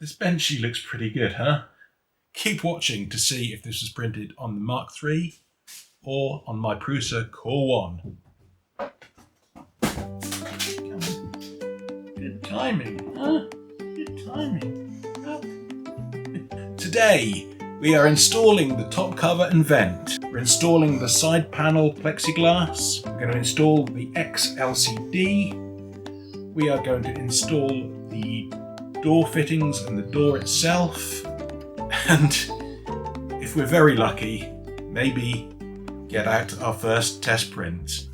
This Benchy looks pretty good, huh? Keep watching to see if this was printed on the Mark III or on my Prusa Core One. Good timing, huh? Good timing. Today, we are installing the top cover and vent. We're installing the side panel plexiglass. We're going to install the xLCD. We are going to install the door fittings and the door itself. And if we're very lucky, maybe get out our first test print.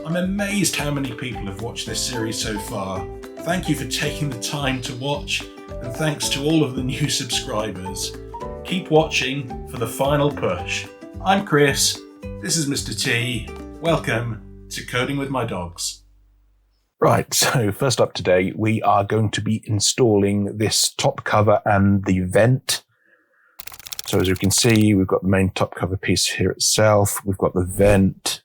I'm amazed how many people have watched this series so far. Thank you for taking the time to watch, and thanks to all of the new subscribers. Keep watching for the final push. I'm Chris, this is Mr. T. Welcome to Coding with My Dogs. Right, so first up today, we are going to be installing this top cover and the vent. So as you can see, we've got the main top cover piece here itself. We've got the vent,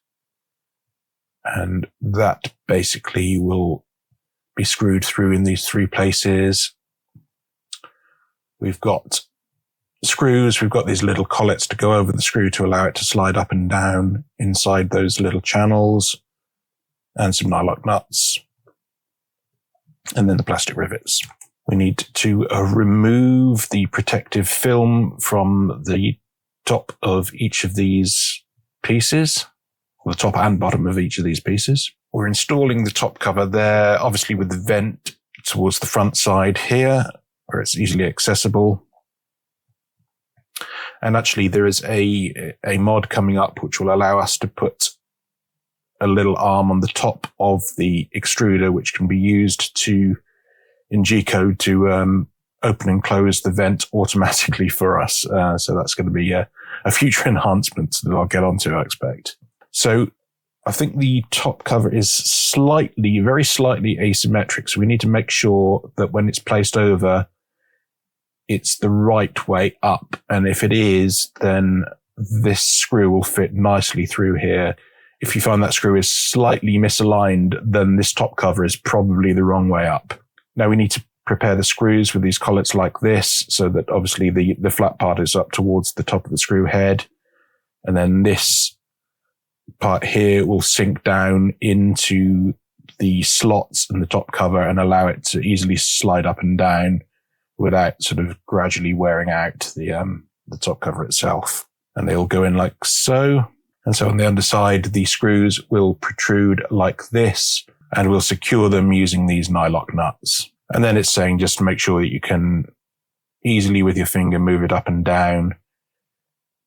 and that basically will be screwed through in these three places. We've got screws. We've got these little collets to go over the screw to allow it to slide up and down inside those little channels, and some nylock nuts, and then the plastic rivets. We need to remove the protective film from the top of each of these pieces, or the top and bottom of each of these pieces. We're installing the top cover there, obviously with the vent towards the front side here, where it's easily accessible. And actually there is a mod coming up which will allow us to put a little arm on the top of the extruder, which can be used to, in G-code, to open and close the vent automatically for us. So that's going to be a future enhancement that I'll get onto, I expect. So I think the top cover is very slightly asymmetric. So we need to make sure that when it's placed over, it's the right way up. And if it is, then this screw will fit nicely through here. If you find that screw is slightly misaligned, then this top cover is probably the wrong way up. Now we need to prepare the screws with these collets like this, so that obviously the flat part is up towards the top of the screw head. And then this part here will sink down into the slots in the top cover and allow it to easily slide up and down without sort of gradually wearing out the top cover itself. And they all go in like so. And so on the underside, the screws will protrude like this, and we'll secure them using these nylock nuts. And then it's saying just to make sure that you can easily with your finger move it up and down.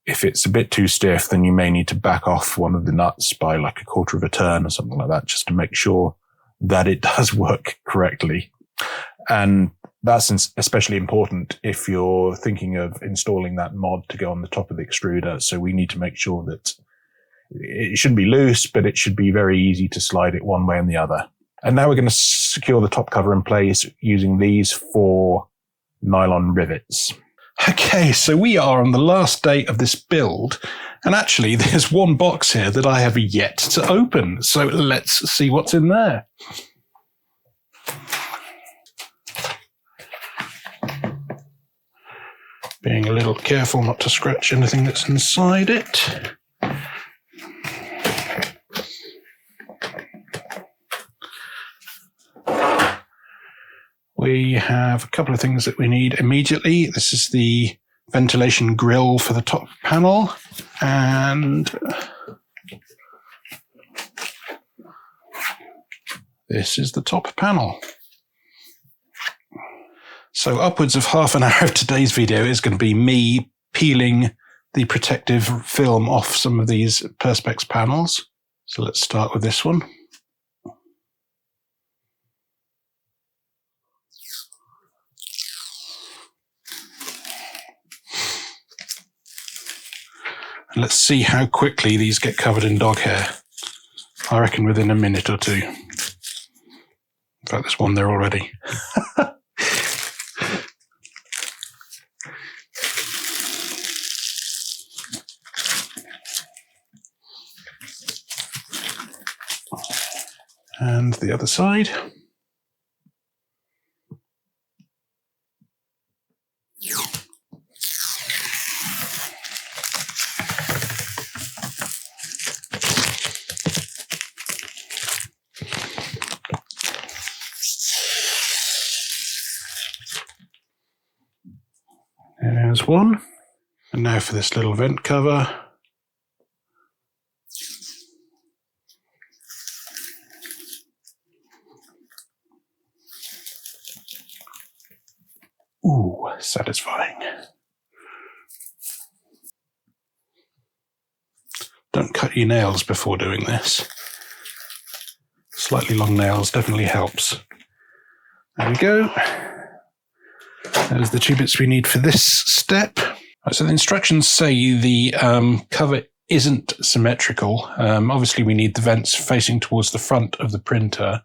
If it's a bit too stiff, then you may need to back off one of the nuts by like a quarter of a turn or something like that, just to make sure that it does work correctly. And that's especially important if you're thinking of installing that mod to go on the top of the extruder. So we need to make sure that it shouldn't be loose, but it should be very easy to slide it one way and the other. And now we're going to secure the top cover in place using these 4 nylon rivets. Okay, so we are on the last day of this build, and actually there's one box here that I have yet to open. So let's see what's in there. Being a little careful not to scratch anything that's inside it. We have a couple of things that we need immediately. This is the ventilation grill for the top panel, and this is the top panel. So upwards of half an hour of today's video is going to be me peeling the protective film off some of these Perspex panels. So let's start with this one. Let's see how quickly these get covered in dog hair. I reckon within a minute or two. In fact, there's one there already. And the other side. There's one. And now for this little vent cover. Ooh, satisfying. Don't cut your nails before doing this. Slightly long nails definitely helps. There we go. There's the two bits we need for this step. Right, so the instructions say the cover isn't symmetrical. Obviously, we need the vents facing towards the front of the printer.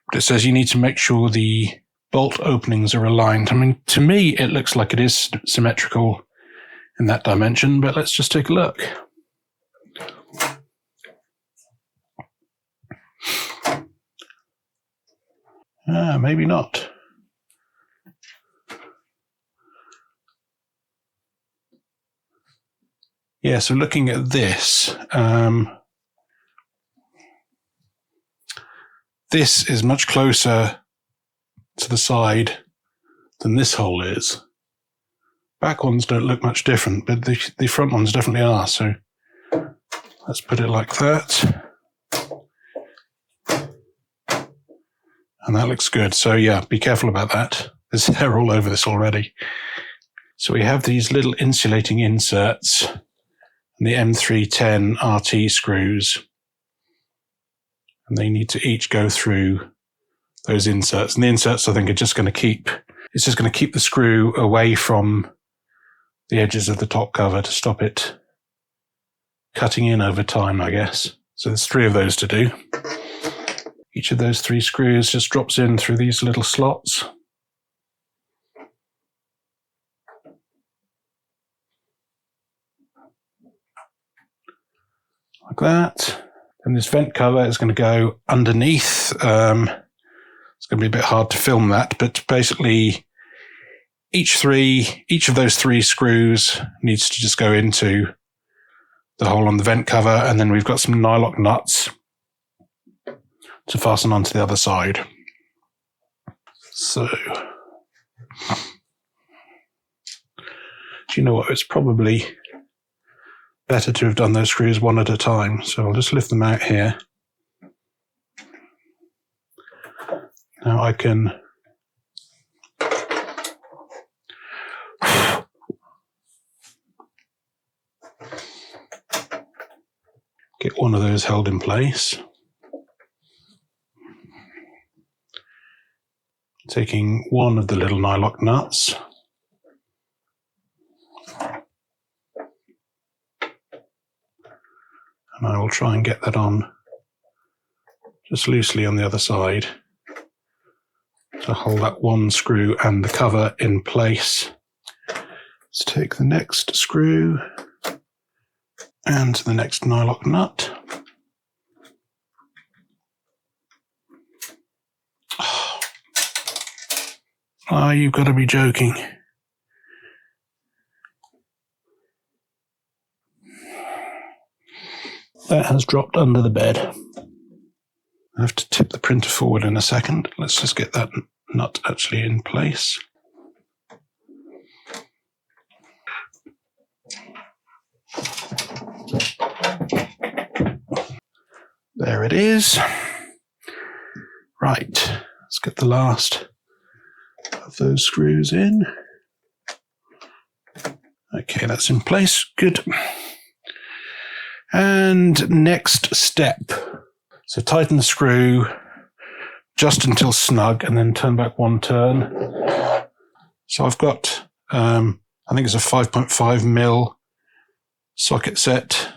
But it says you need to make sure the bolt openings are aligned. I mean, to me, it looks like it is symmetrical in that dimension, but let's just take a look. Maybe not. Yeah, so looking at this, this is much closer to the side than this hole is. Back ones don't look much different, but the front ones definitely are. So let's put it like that. And that looks good. So yeah, be careful about that. There's hair all over this already. So we have these little insulating inserts and the M310 RT screws. And they need to each go through those inserts. And the inserts, I think, are just going to keep the screw away from the edges of the top cover to stop it cutting in over time, I guess. So there's 3 of those to do. Each of those 3 screws just drops in through these little slots. Like that. And this vent cover is going to go underneath. It's going to be a bit hard to film that, but basically each of those 3 screws needs to just go into the hole on the vent cover, and then we've got some nylock nuts to fasten onto the other side. So, do you know what? It's probably better to have done those screws one at a time. So I'll just lift them out here. Now I can get one of those held in place. Taking one of the little nylock nuts. And I will try and get that on just loosely on the other side to hold that one screw and the cover in place. Let's take the next screw and the next nylock nut. Oh, you've got to be joking. That has dropped under the bed. I have to tip the printer forward in a second. Let's just get that nut actually in place. There it is. Right, let's get the last of those screws in. Okay, that's in place. Good. And next step. So tighten the screw just until snug and then turn back one turn. So I've got, I think it's a 5.5mm socket set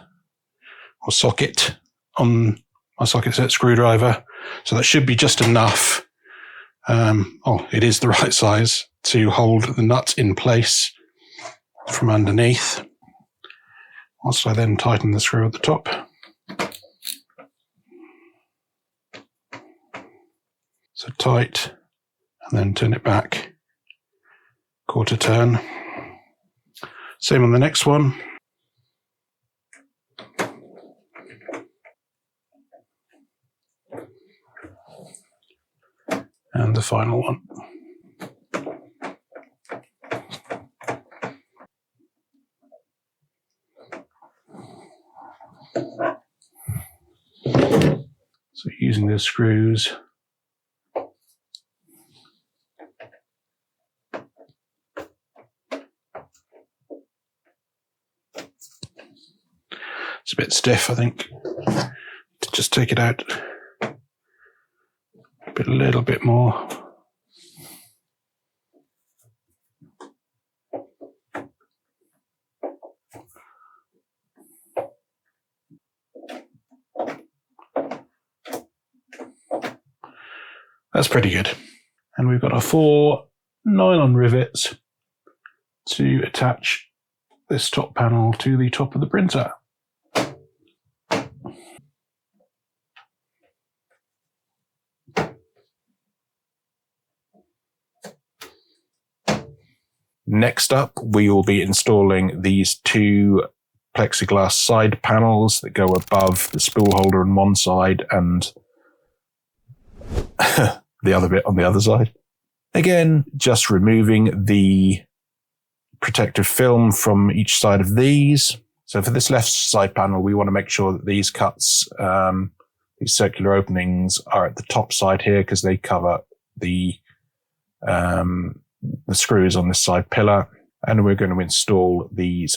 or socket on my socket set screwdriver. So that should be just enough. It is the right size to hold the nut in place from underneath. Whilst I then tighten the screw at the top. So tight, and then turn it back, quarter turn. Same on the next one. And the final one. So using the screws. It's a bit stiff, I think. To just take it out a little bit more. That's pretty good. And we've got our 4 nylon rivets to attach this top panel to the top of the printer. Next up, we will be installing these 2 plexiglass side panels that go above the spool holder on one side and the other bit on the other side. Again, just removing the protective film from each side of these. So for this left side panel, we want to make sure that these cuts, these circular openings are at the top side here because they cover the screws on this side pillar. And we're going to install these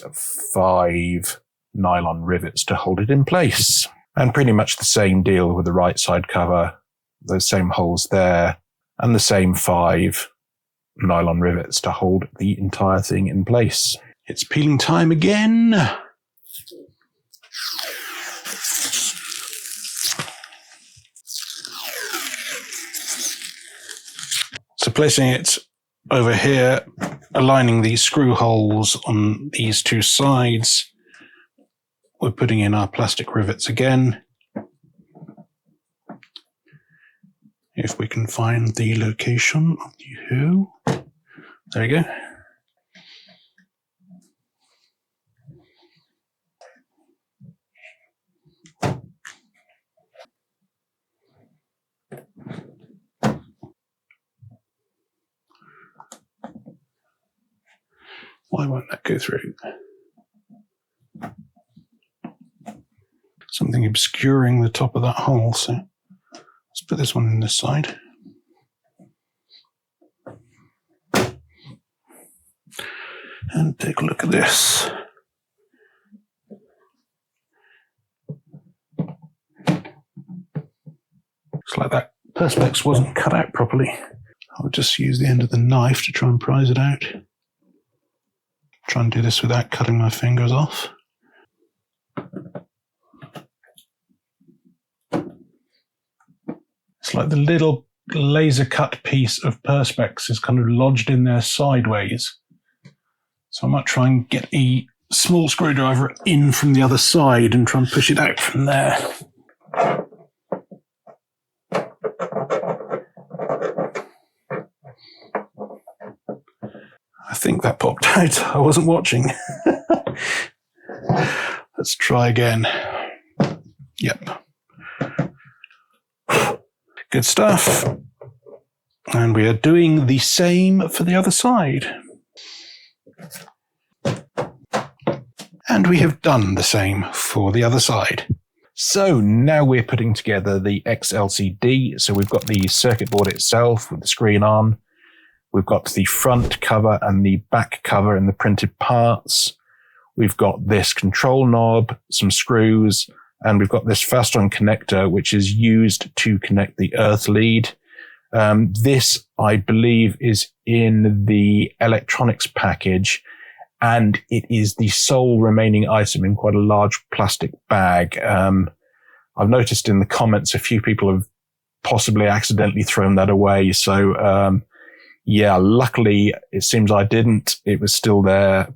5 nylon rivets to hold it in place. And pretty much the same deal with the right side cover, those same holes there, and the same 5 nylon rivets to hold the entire thing in place. It's peeling time again. So placing it over here, aligning these screw holes on these 2 sides, we're putting in our plastic rivets again. If we can find the location of the hole. There we go. Why won't that go through? Something obscuring the top of that hole, so let's put this one in this side. And take a look at this. Looks like that perspex wasn't cut out properly. I'll just use the end of the knife to try and prise it out. Try and do this without cutting my fingers off. It's like the little laser cut piece of perspex is kind of lodged in there sideways. So I might try and get a small screwdriver in from the other side and try and push it out from there. I think that popped out. I wasn't watching. Let's try again. Yep. Good stuff. And we are doing the same for the other side. And we have done the same for the other side. So now we're putting together the xLCD. So we've got the circuit board itself with the screen on. We've got the front cover and the back cover in the printed parts. We've got this control knob, some screws, and we've got this fast-on connector, which is used to connect the earth lead. This, I believe, is in the electronics package, and it is the sole remaining item in quite a large plastic bag. I've noticed in the comments a few people have possibly accidentally thrown that away. So, yeah, luckily it seems I didn't. It was still there.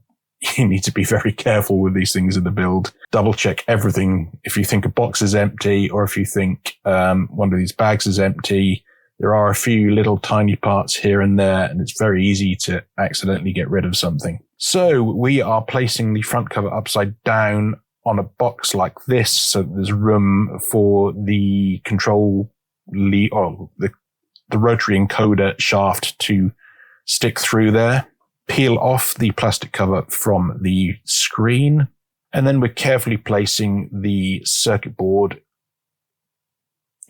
You need to be very careful with these things in the build. Double check everything. If you think a box is empty or if you think one of these bags is empty, there are a few little tiny parts here and there, and it's very easy to accidentally get rid of something. So we are placing the front cover upside down on a box like this, so there's room for the control lead, or the rotary encoder shaft to stick through there. Peel off the plastic cover from the screen, and then we're carefully placing the circuit board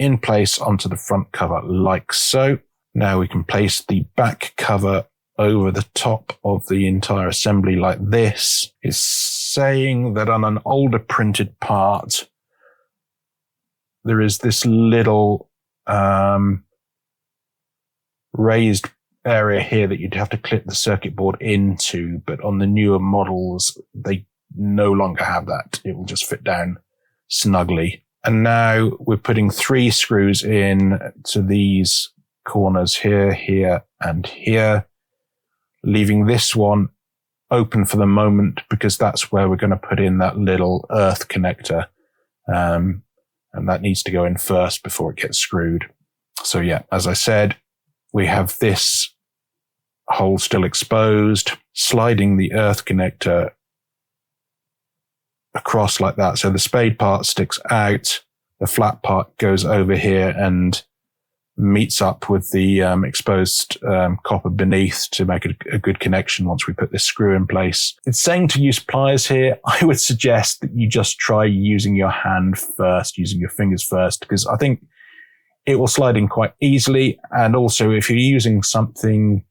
in place onto the front cover like so. Now we can place the back cover over the top of the entire assembly like this. It's saying that on an older printed part, there is this little raised area here that you'd have to clip the circuit board into, but on the newer models, they no longer have that. It will just fit down snugly. And now we're putting 3 screws in to these corners here, here, and here, leaving this one open for the moment because that's where we're going to put in that little earth connector. And that needs to go in first before it gets screwed. So yeah, as I said, we have this hole still exposed, sliding the earth connector across like that. So the spade part sticks out, the flat part goes over here and meets up with the exposed copper beneath to make a good connection once we put this screw in place. It's saying to use pliers here. I would suggest that you just try using your hand first, using your fingers first, because I think it will slide in quite easily. And also if you're using something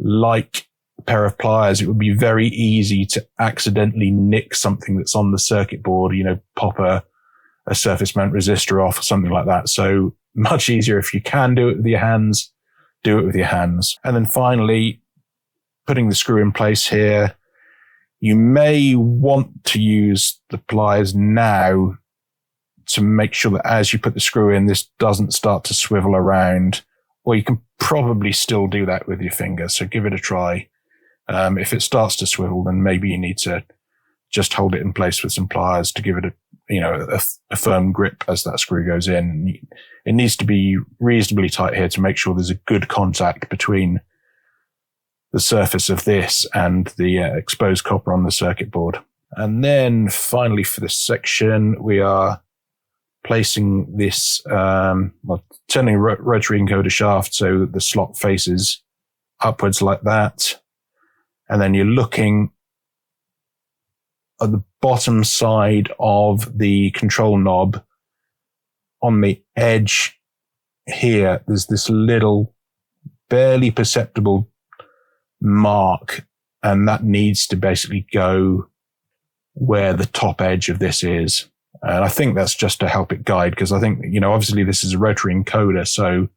like a pair of pliers, it would be very easy to accidentally nick something that's on the circuit board, you know, pop a surface mount resistor off or something like that. So much easier if you can do it with your hands, do it with your hands. And then finally, putting the screw in place here, you may want to use the pliers now to make sure that as you put the screw in, this doesn't start to swivel around, or you can probably still do that with your finger. So give it a try. If it starts to swivel, then maybe you need to just hold it in place with some pliers to give it a firm grip as that screw goes in. It needs to be reasonably tight here to make sure there's a good contact between the surface of this and the exposed copper on the circuit board. And then finally for this section, we are placing this, turning a rotary encoder shaft so that the slot faces upwards like that. And then you're looking at the bottom side of the control knob. On the edge here, there's this little barely perceptible mark, and that needs to basically go where the top edge of this is. And I think that's just to help it guide, because I think, obviously this is a rotary encoder, so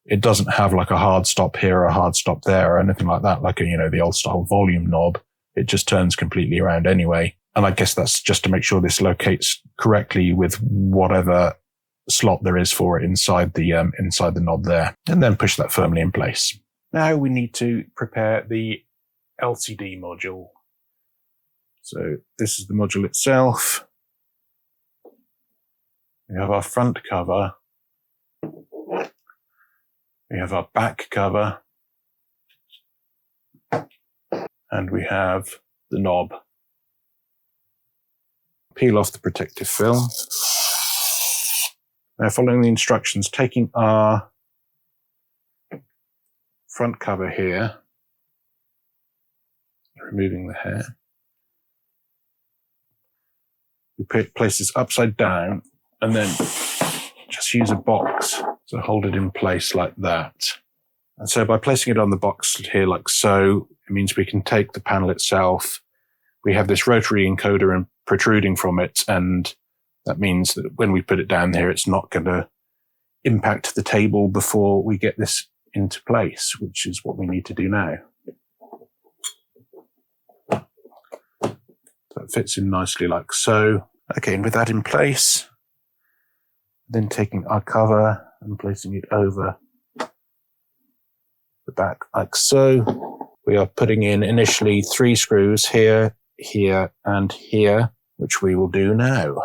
it doesn't have like a hard stop here or a hard stop there or anything like that, like the old style volume knob. It just turns completely around anyway. And I guess that's just to make sure this locates correctly with whatever slot there is for it inside the knob there, and then push that firmly in place. Now we need to prepare the LCD module. So this is the module itself. We have our front cover. We have our back cover. And we have the knob. Peel off the protective film. Now, following the instructions, taking our front cover here, removing the hair. We place this upside down and then just use a box to hold it in place like that. And so by placing it on the box here like so, it means we can take the panel itself. We have this rotary encoder and protruding from it, and that means that when we put it down here, it's not going to impact the table before we get this into place, which is what we need to do now. So it fits in nicely like so. Okay, and with that in place, then taking our cover and placing it over the back like so. We are putting in initially 3 screws here, here, and here, which we will do now.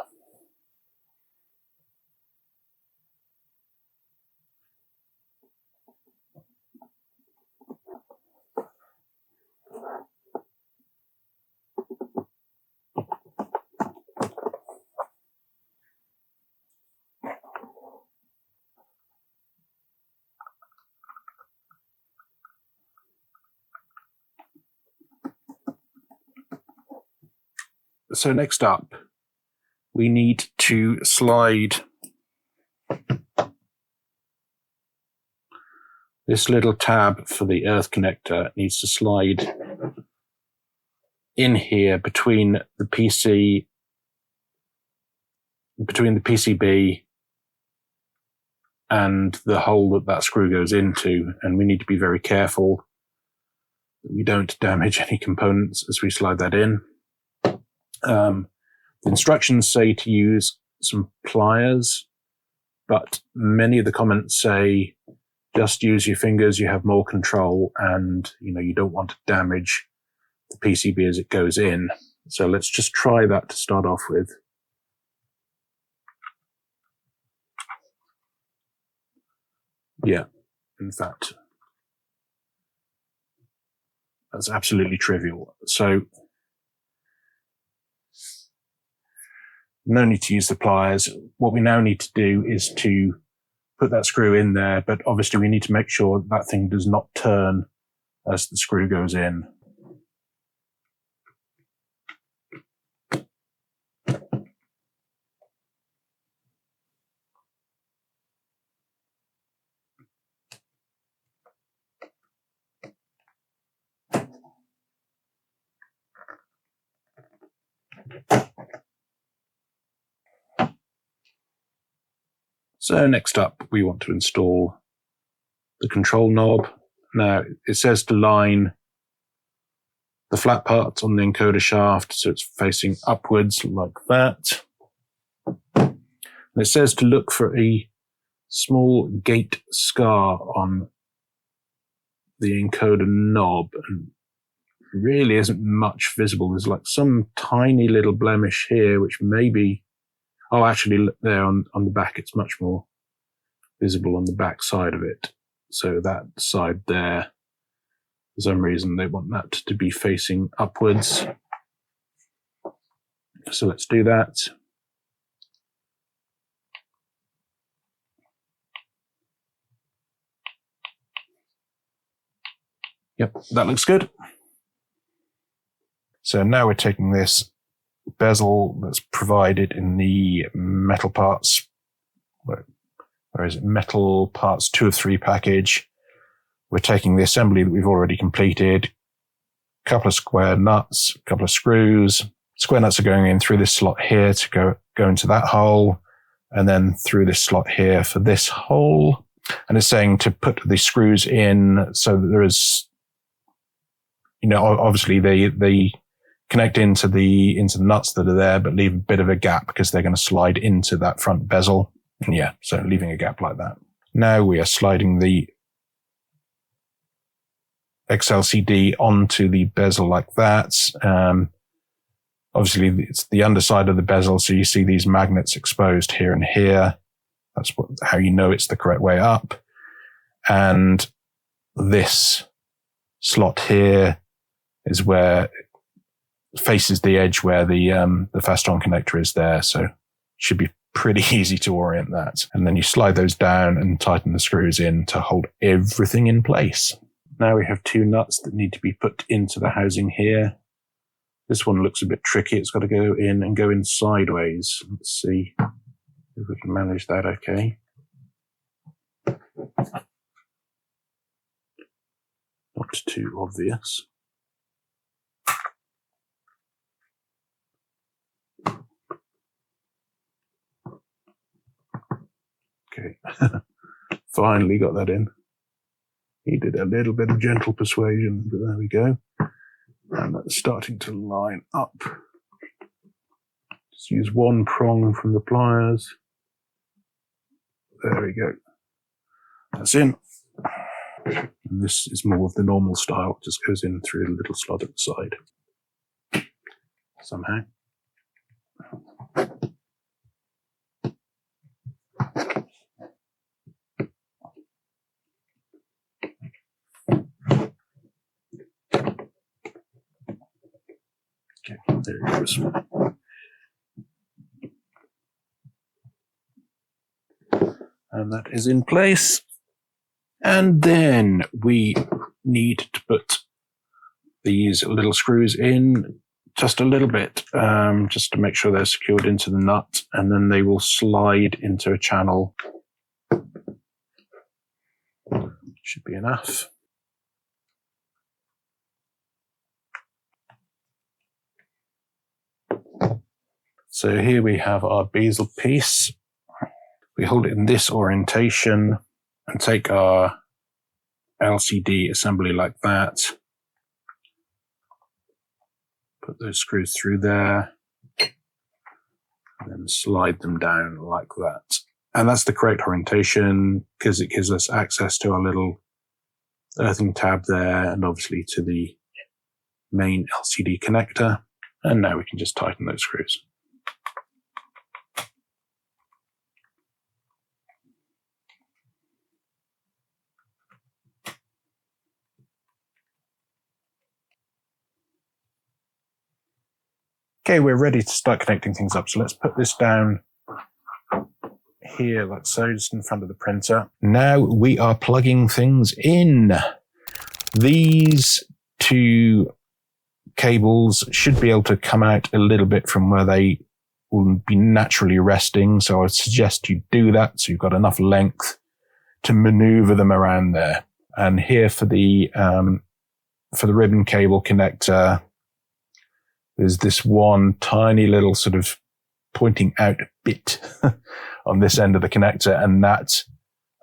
So next up, we need to slide This little tab for the earth connector needs to slide in here between the PCB and the hole that screw goes into, and we need to be very careful that we don't damage any components as we slide that in. The instructions say to use some pliers, but many of the comments say just use your fingers, you have more control, and you don't want to damage the PCB as it goes in. So let's just try that to start off with. Yeah, in fact, that's absolutely trivial. So no need to use the pliers. What we now need to do is to put that screw in there, but obviously we need to make sure that thing does not turn as the screw goes in. So next up, we want to install the control knob. Now, it says to line the flat parts on the encoder shaft so it's facing upwards like that. And it says to look for a small gate scar on the encoder knob, and really isn't much visible. There's like some tiny little blemish here, which maybe, oh, actually there on the back, it's much more visible on the back side of it. So that side there, for some reason, they want that to be facing upwards. So let's do that. Yep, that looks good. So now we're taking this bezel that's provided in the metal parts, where is it? Metal parts 2 of 3 package. We're taking the assembly that we've already completed, a couple of square nuts, a couple of screws. Square nuts are going in through this slot here to go into that hole, and then through this slot here for this hole. And it's saying to put the screws in so that there is, obviously they connect into the nuts that are there, but leave a bit of a gap because they're going to slide into that front bezel. And yeah, so leaving a gap like that. Now we are sliding the xLCD onto the bezel like that. Obviously, it's the underside of the bezel, so you see these magnets exposed here and here. That's how you know it's the correct way up. And this slot here is where it faces the edge where the fast-on connector is there, so it should be pretty easy to orient that. And then you slide those down and tighten the screws in to hold everything in place. Now we have 2 nuts that need to be put into the housing here. This one looks a bit tricky. It's got to go in and go in sideways. Let's see if we can manage that okay. Not too obvious. Okay, finally got that in. Needed a little bit of gentle persuasion, but there we go. And that's starting to line up. Just use one prong from the pliers. There we go. That's in. And this is more of the normal style, just goes in through a little slot at the side. Somehow. Okay, there it goes. And that is in place. And then we need to put these little screws in just a little bit, just to make sure they're secured into the nut, and then they will slide into a channel. Should be enough. So here we have our bezel piece. We hold it in this orientation and take our LCD assembly like that. Put those screws through there and then slide them down like that. And that's the correct orientation because it gives us access to our little earthing tab there and obviously to the main LCD connector. And now we can just tighten those screws. Okay, we're ready to start connecting things up. So let's put this down here like so, just in front of the printer. Now we are plugging things in. These two cables should be able to come out a little bit from where they will be naturally resting. So I would suggest you do that so you've got enough length to maneuver them around there. And here for the ribbon cable connector, there's this one tiny little sort of pointing out bit on this end of the connector, and that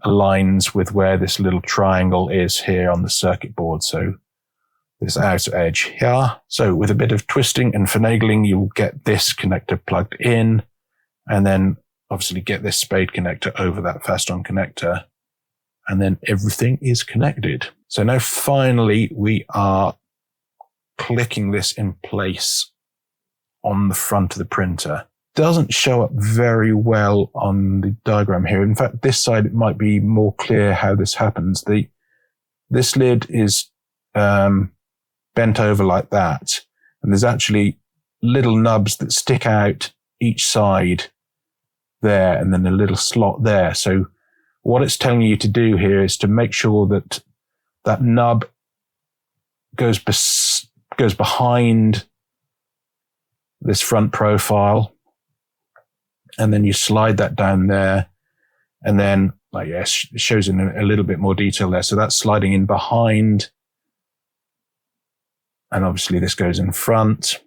aligns with where this little triangle is here on the circuit board. So this outer edge here. So with a bit of twisting and finagling, you'll get this connector plugged in, and then obviously get this spade connector over that fast-on connector, and then everything is connected. So now finally we are clicking this in place on the front of the printer. Doesn't show up very well on the diagram here. In fact, this side it might be more clear how this happens. This lid is bent over like that, and there's actually little nubs that stick out each side there, and then a little slot there. So what it's telling you to do here is to make sure that that nub goes behind this front profile, and then you slide that down there, and then, it shows in a little bit more detail there. So that's sliding in behind, and obviously this goes in front.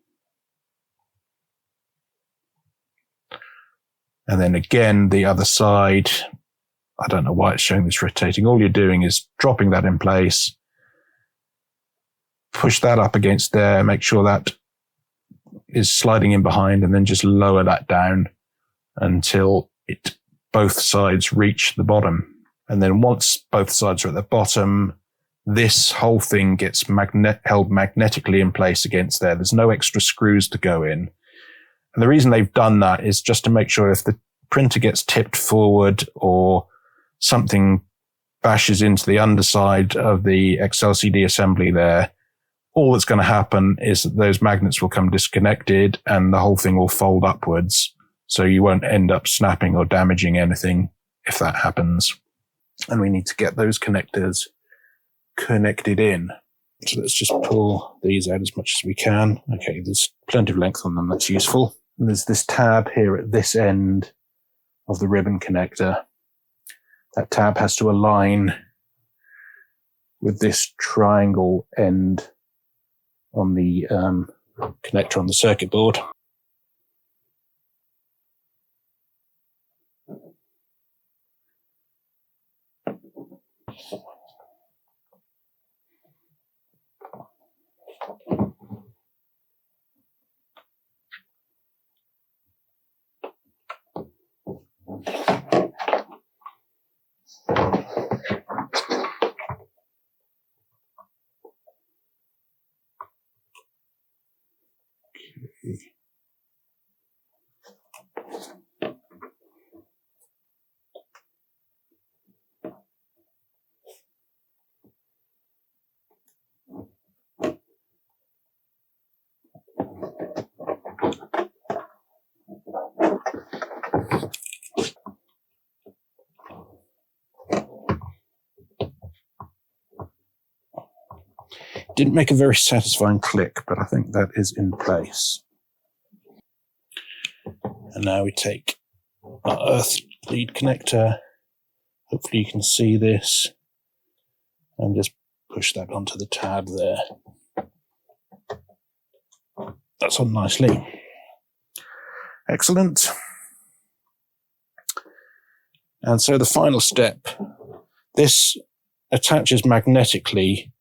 And then again, the other side, I don't know why it's showing this rotating. All you're doing is dropping that in place, push that up against there, make sure that is sliding in behind, and then just lower that down until both sides reach the bottom. And then once both sides are at the bottom, this whole thing gets held magnetically in place against there. There's no extra screws to go in. And the reason they've done that is just to make sure if the printer gets tipped forward or something bashes into the underside of the xLCD assembly there, all that's going to happen is that those magnets will come disconnected and the whole thing will fold upwards. So you won't end up snapping or damaging anything if that happens. And we need to get those connectors connected in. So let's just pull these out as much as we can. Okay, there's plenty of length on them. That's useful. And there's this tab here at this end of the ribbon connector. That tab has to align with this triangle end on the connector on the circuit board. Didn't make a very satisfying click, but I think that is in place. And now we take our earth lead connector. Hopefully you can see this. and just push that onto the tab there. That's on nicely. Excellent. And so the final step, this attaches magnetically,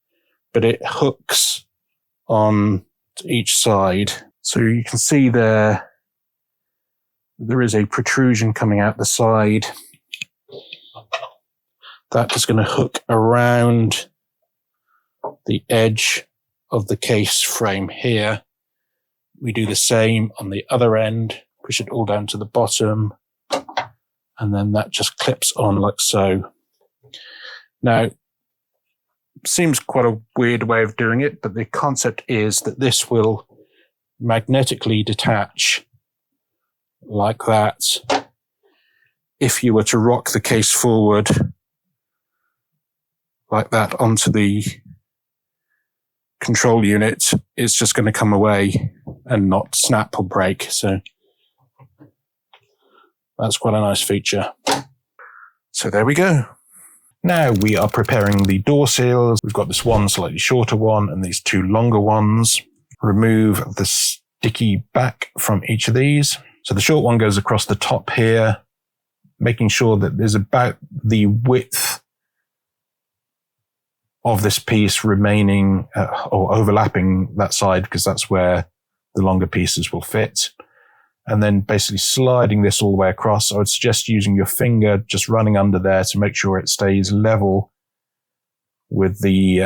but it hooks on each side. So you can see there is a protrusion coming out the side. That is going to hook around the edge of the case frame here. We do the same on the other end, push it all down to the bottom, and then that just clips on like so. Now, seems quite a weird way of doing it, but the concept is that this will magnetically detach like that. If you were to rock the case forward like that onto the control unit, it's just going to come away and not snap or break. So that's quite a nice feature. So there we go. Now we are preparing the door seals. We've got this one slightly shorter one and these two longer ones. Remove the sticky back from each of these. So the short one goes across the top here, making sure that there's about the width of this piece remaining or overlapping that side, because that's where the longer pieces will fit. And then basically sliding this all the way across. I would suggest using your finger, just running under there to make sure it stays level with the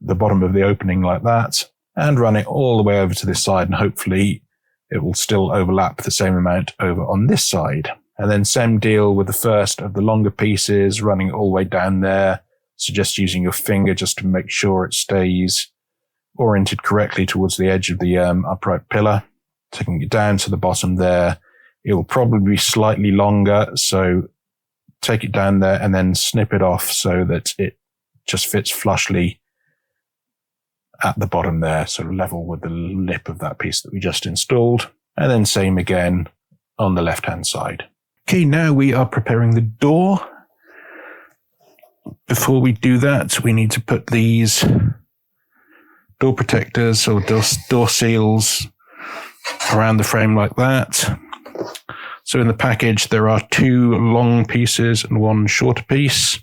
bottom of the opening like that, and run it all the way over to this side, and hopefully it will still overlap the same amount over on this side. And then same deal with the first of the longer pieces, running it all the way down there. Suggest using your finger just to make sure it stays oriented correctly towards the edge of the upright pillar. Taking it down to the bottom there, it will probably be slightly longer, so take it down there and then snip it off so that it just fits flushly at the bottom there, so level with the lip of that piece that we just installed. And then same again on the left-hand side. Okay, now we are preparing the door. Before we do that, we need to put these door protectors or door seals around the frame like that. So in the package, there are two long pieces and one shorter piece.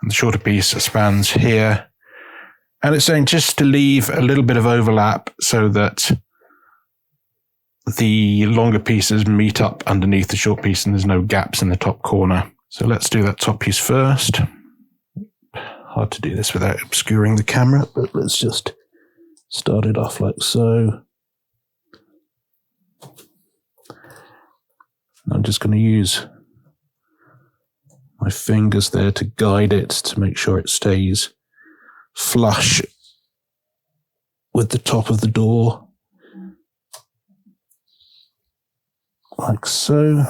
And the shorter piece spans here. And it's saying just to leave a little bit of overlap so that the longer pieces meet up underneath the short piece and there's no gaps in the top corner. So let's do that top piece first. Hard to do this without obscuring the camera, but let's just start it off like so. I'm just going to use my fingers there to guide it to make sure it stays flush with the top of the door. Like so.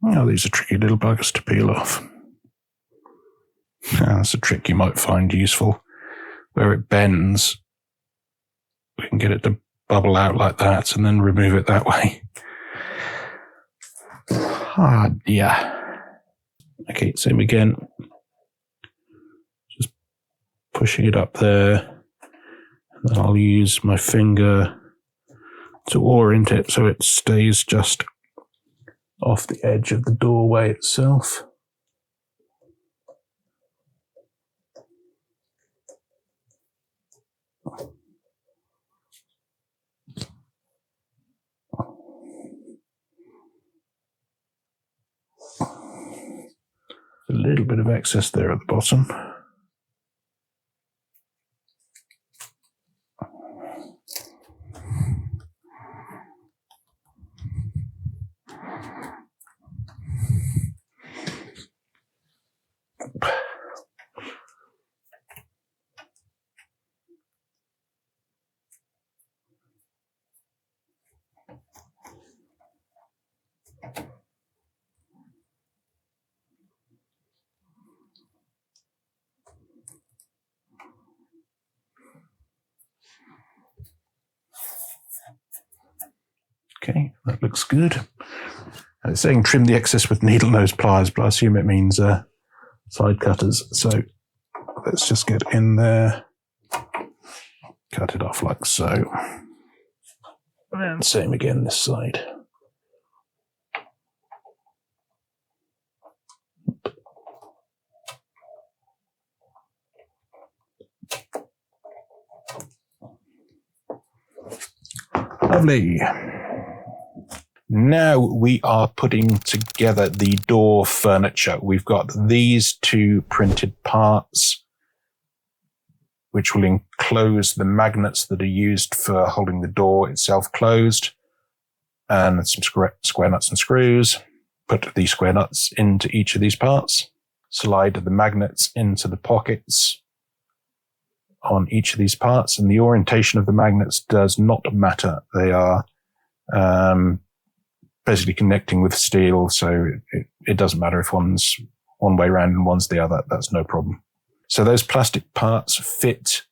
Oh, these are tricky little buggers to peel off. That's a trick you might find useful. Where it bends, we can get it to bubble out like that and then remove it that way. Ah, dear. Okay, same again. Just pushing it up there. And then I'll use my finger to orient it so it stays just off the edge of the doorway itself. A little bit of excess there at the bottom. Okay, that looks good. And it's saying trim the excess with needle nose pliers, but I assume it means side cutters. So let's just get in there, cut it off like so. And same again this side. Lovely. Now we are putting together the door furniture. We've got these two printed parts, which will enclose the magnets that are used for holding the door itself closed, and some square nuts and screws. Put the square nuts into each of these parts. Slide the magnets into the pockets on each of these parts, and the orientation of the magnets does not matter. They are basically connecting with steel, so it doesn't matter if one's one way around and one's the other. That's no problem. So those plastic parts fit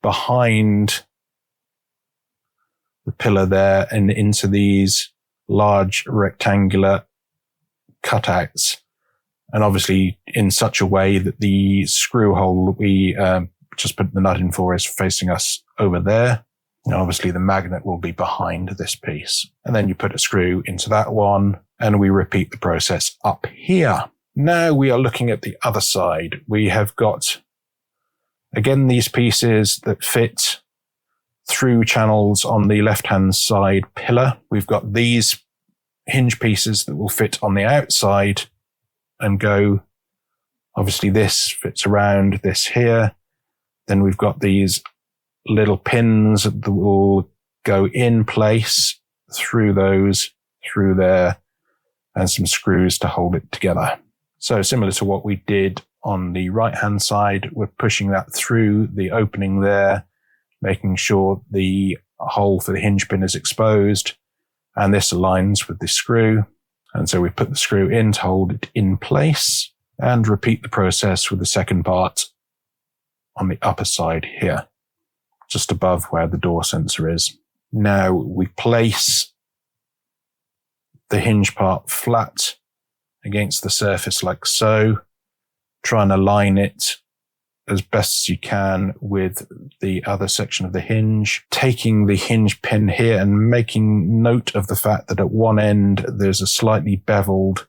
behind the pillar there and into these large rectangular cutouts, and obviously in such a way that the screw hole that we just put the nut in for is facing us over there. And obviously the magnet will be behind this piece. And then you put a screw into that one, and we repeat the process up here. Now we are looking at the other side. We have got, again, these pieces that fit through channels on the left-hand side pillar. We've got these hinge pieces that will fit on the outside and go, obviously this fits around this here. Then we've got these little pins that will go in place through those, through there, and some screws to hold it together. So similar to what we did on the right-hand side, we're pushing that through the opening there, making sure the hole for the hinge pin is exposed, and this aligns with the screw. And so we put the screw in to hold it in place, and repeat the process with the second part on the upper side here, just above where the door sensor is. Now we place the hinge part flat against the surface like so. Try and align it as best as you can with the other section of the hinge, taking the hinge pin here and making note of the fact that at one end there's a slightly beveled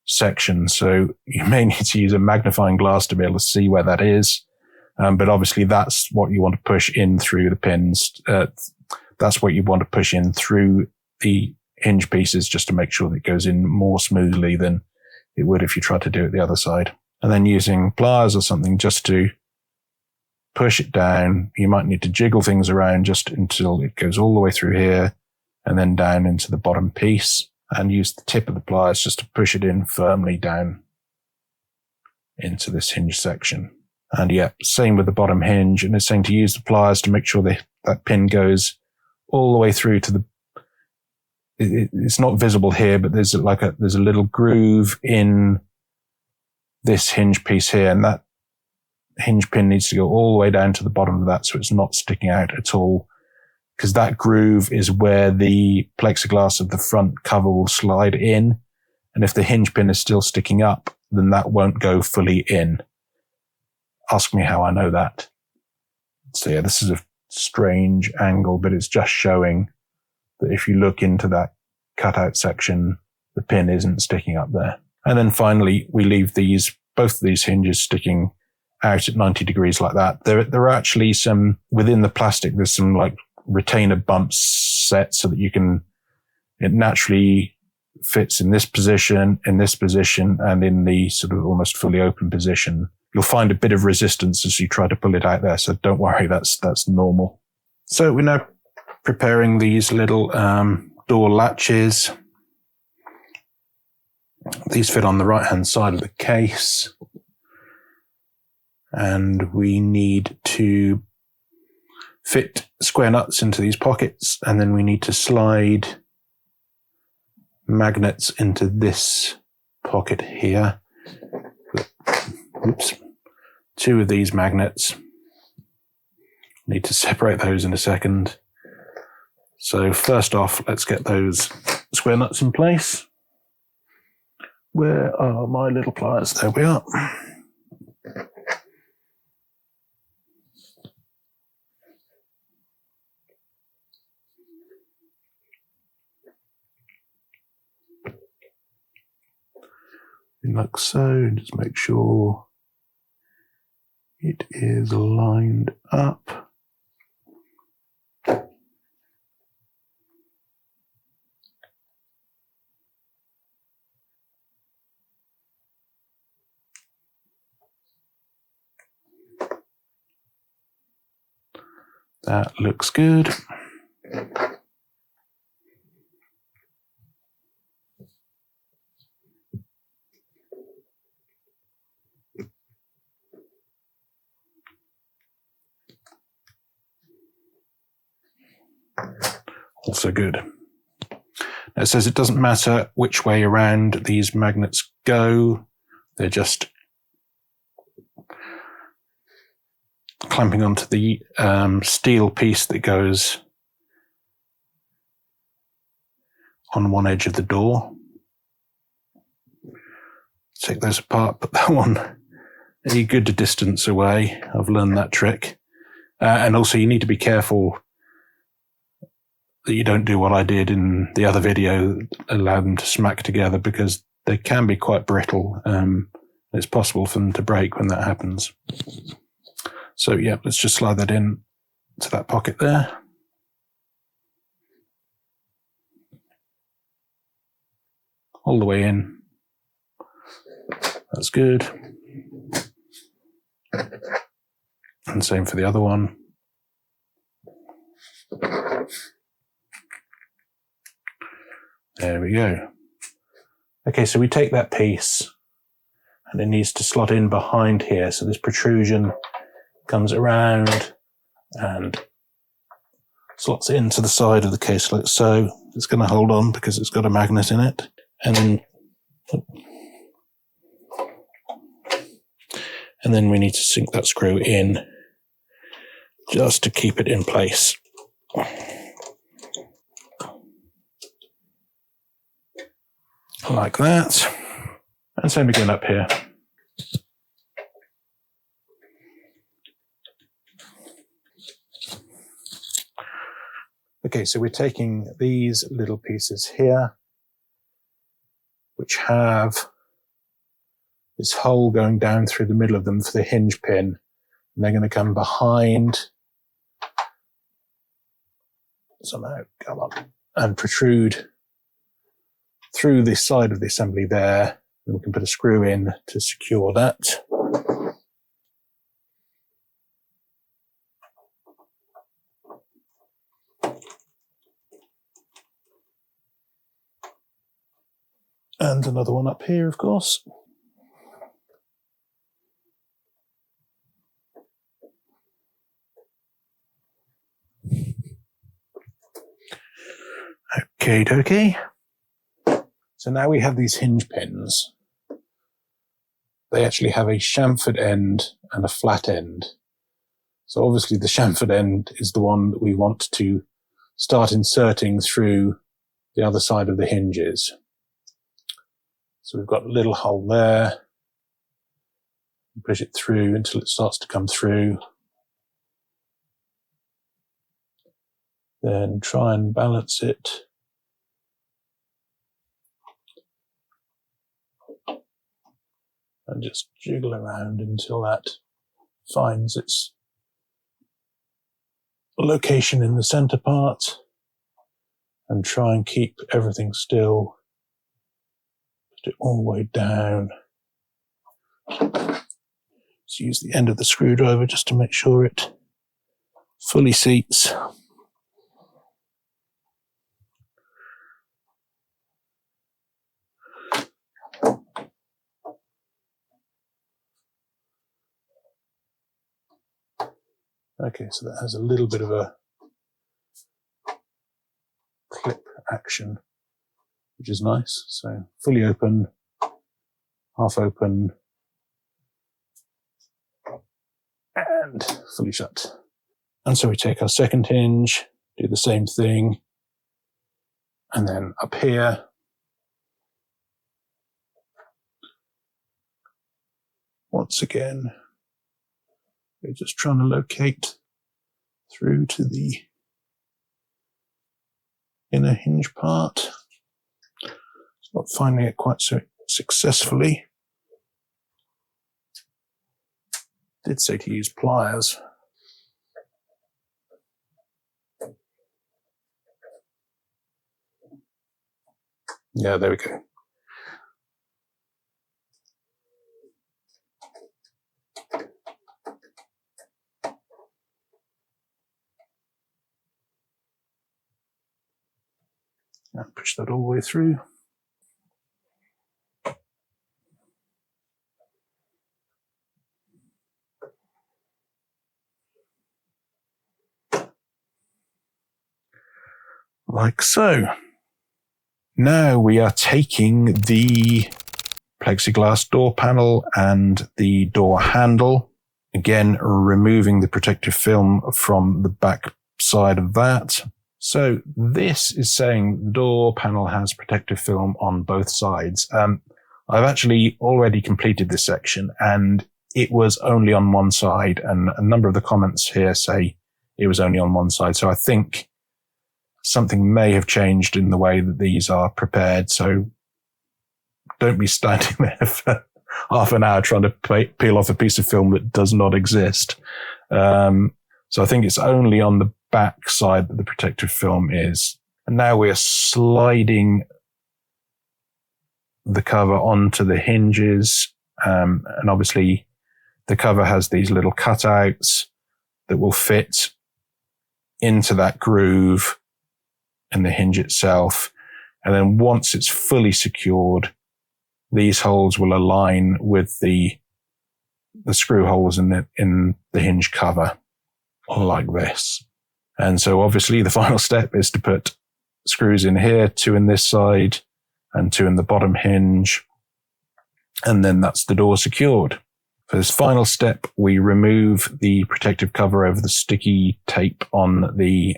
section. So you may need to use a magnifying glass to be able to see where that is. But obviously that's what you want to push in through the pins. That's what you want to push in through the hinge pieces, just to make sure that it goes in more smoothly than it would if you tried to do it the other side. And then using pliers or something just to push it down. You might need to jiggle things around just until it goes all the way through here and then down into the bottom piece, and use the tip of the pliers just to push it in firmly down into this hinge section. And yeah, same with the bottom hinge. And it's saying to use the pliers to make sure that pin goes all the way through to the, it's not visible here, but there's a little groove in this hinge piece here. And that hinge pin needs to go all the way down to the bottom of that, so it's not sticking out at all. Because that groove is where the plexiglass of the front cover will slide in. And if the hinge pin is still sticking up, then that won't go fully in. Ask me how I know that. So yeah, this is a strange angle, but it's just showing that if you look into that cutout section, the pin isn't sticking up there. And then finally, we leave both of these hinges sticking out at 90 degrees like that. There are actually some, within the plastic, there's some like retainer bumps set so that it naturally fits in this position, and in the sort of almost fully open position. You'll find a bit of resistance as you try to pull it out there, so don't worry, that's normal. So we're now preparing these little door latches. These fit on the right-hand side of the case, and we need to fit square nuts into these pockets, and then we need to slide magnets into this pocket here. Oops. 2 of these magnets. Need to separate those in a second. So first off, let's get those square nuts in place. Where are my little pliers? There we are. Like so, just make sure it is lined up. That looks good. Also good. Now it says it doesn't matter which way around these magnets go, they're just clamping onto the steel piece that goes on one edge of the door. Take those apart, put that one a good distance away. I've learned that trick. And also you need to be careful that you don't do what I did in the other video, allow them to smack together, because they can be quite brittle. It's possible for them to break when that happens. So yeah, let's just slide that in to that pocket there. All the way in. That's good. And same for the other one. There we go. Okay, so we take that piece and it needs to slot in behind here. So this protrusion comes around and slots into the side of the case like so. It's going to hold on because it's got a magnet in it. And then we need to sink that screw in just to keep it in place. Like that. And same again up here. Okay, so we're taking these little pieces here, which have this hole going down through the middle of them for the hinge pin. And they're going to come behind, somehow, come on, and protrude through this side of the assembly there. And we can put a screw in to secure that. And another one up here, of course. Okie dokie. So now we have these hinge pins. They actually have a chamfered end and a flat end. So obviously the chamfered end is the one that we want to start inserting through the other side of the hinges. So we've got a little hole there. Push it through until it starts to come through. Then try and balance it. And just jiggle around until that finds its location in the center part. And try and keep everything still. Put it all the way down. So use the end of the screwdriver just to make sure it fully seats. Okay, so that has a little bit of a clip action, which is nice. So fully open, half open, and fully shut. And so we take our second hinge, do the same thing, And then up here, once again, we're just trying to locate through to the inner hinge part. It's not finding it quite so successfully. Did say to use pliers. Yeah, there we go. And push that all the way through. Like so. Now we are taking the plexiglass door panel and the door handle. Again, removing the protective film from the back side of that. So this is saying the door panel has protective film on both sides. I've actually already completed this section and it was only on one side, and a number of the comments here say it was only on one side. So I think something may have changed in the way that these are prepared. So don't be standing there for half an hour trying to peel off a piece of film that does not exist. So I think it's only on the back side that the protective film is. And now we're sliding the cover onto the hinges. And obviously the cover has these little cutouts that will fit into that groove in the hinge itself. And then once it's fully secured, these holes will align with the screw holes in the hinge cover, like this. And so obviously the final step is to put screws in here, 2 in this side and 2 in the bottom hinge. And then that's the door secured. For this final step, we remove the protective cover over the sticky tape on the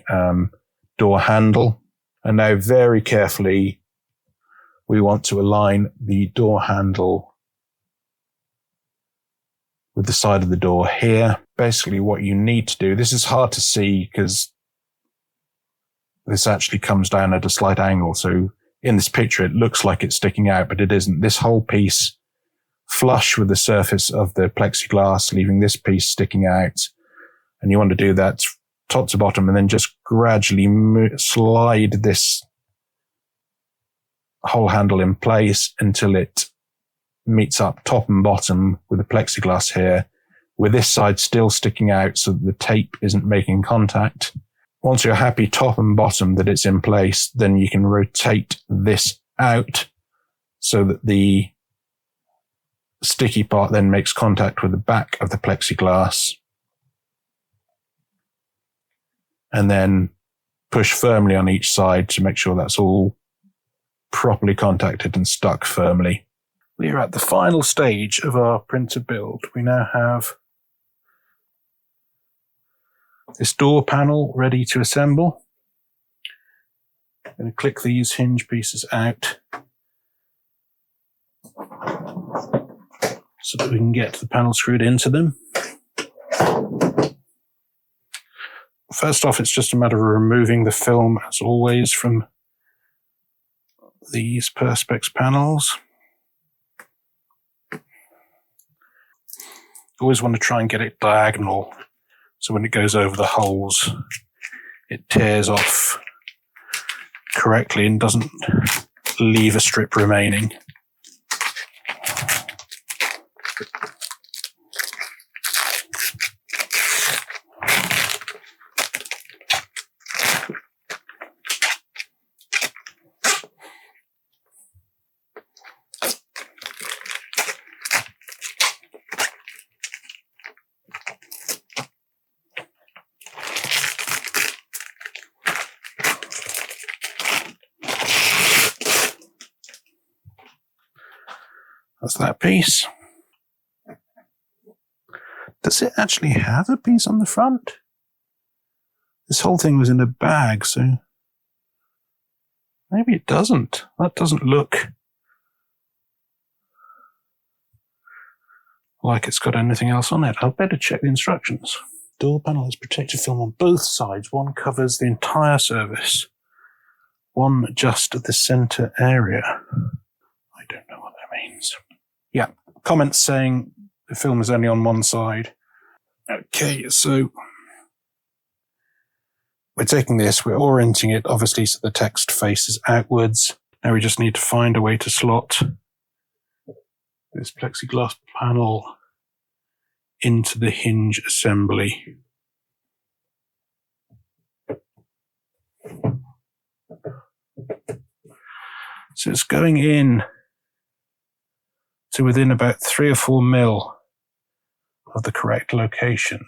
door handle. And now very carefully, we want to align the door handle with the side of the door here. Basically what you need to do, this is hard to see because this actually comes down at a slight angle. So in this picture, it looks like it's sticking out, but it isn't. This whole piece flush with the surface of the plexiglass, leaving this piece sticking out. And you want to do that top to bottom and then just gradually slide this whole handle in place until it meets up top and bottom with the plexiglass here, with this side still sticking out so that the tape isn't making contact. Once you're happy top and bottom that it's in place, then you can rotate this out so that the sticky part then makes contact with the back of the plexiglass. And then push firmly on each side to make sure that's all properly contacted and stuck firmly. We're at the final stage of our printer build. We now have this door panel ready to assemble. I'm going to click these hinge pieces out so that we can get the panel screwed into them. First off, it's just a matter of removing the film, as always, from these Perspex panels. Always want to try and get it diagonal, so when it goes over the holes, it tears off correctly and doesn't leave a strip remaining. That's that piece. Does it actually have a piece on the front? This whole thing was in a bag, so Maybe it doesn't. That doesn't look like it's got anything else on it. I'll better check the instructions. Door panel has protective film on both sides. One covers the entire surface. One just at the center area. I don't know what that means. Yeah, comments saying the film is only on one side. Okay, so we're taking this, we're orienting it obviously so the text faces outwards. Now we just need to find a way to slot this plexiglass panel into the hinge assembly. So it's going in to within about 3 or 4 mil of the correct location.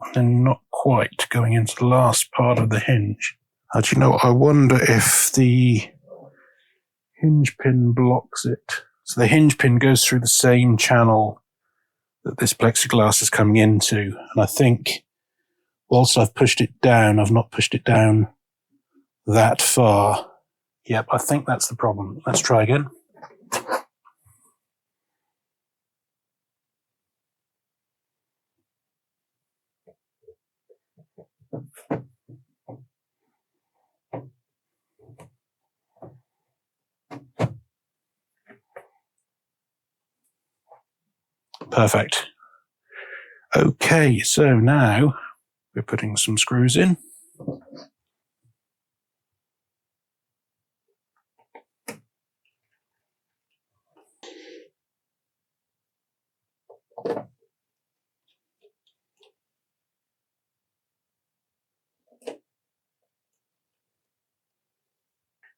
And then not quite going into the last part of the hinge. Do you know, I wonder if the hinge pin blocks it. So the hinge pin goes through the same channel that this plexiglass is coming into. And I think whilst I've pushed it down, I've not pushed it down that far. Yep, I think that's the problem. Let's try again. Perfect. Okay, so now we're putting some screws in.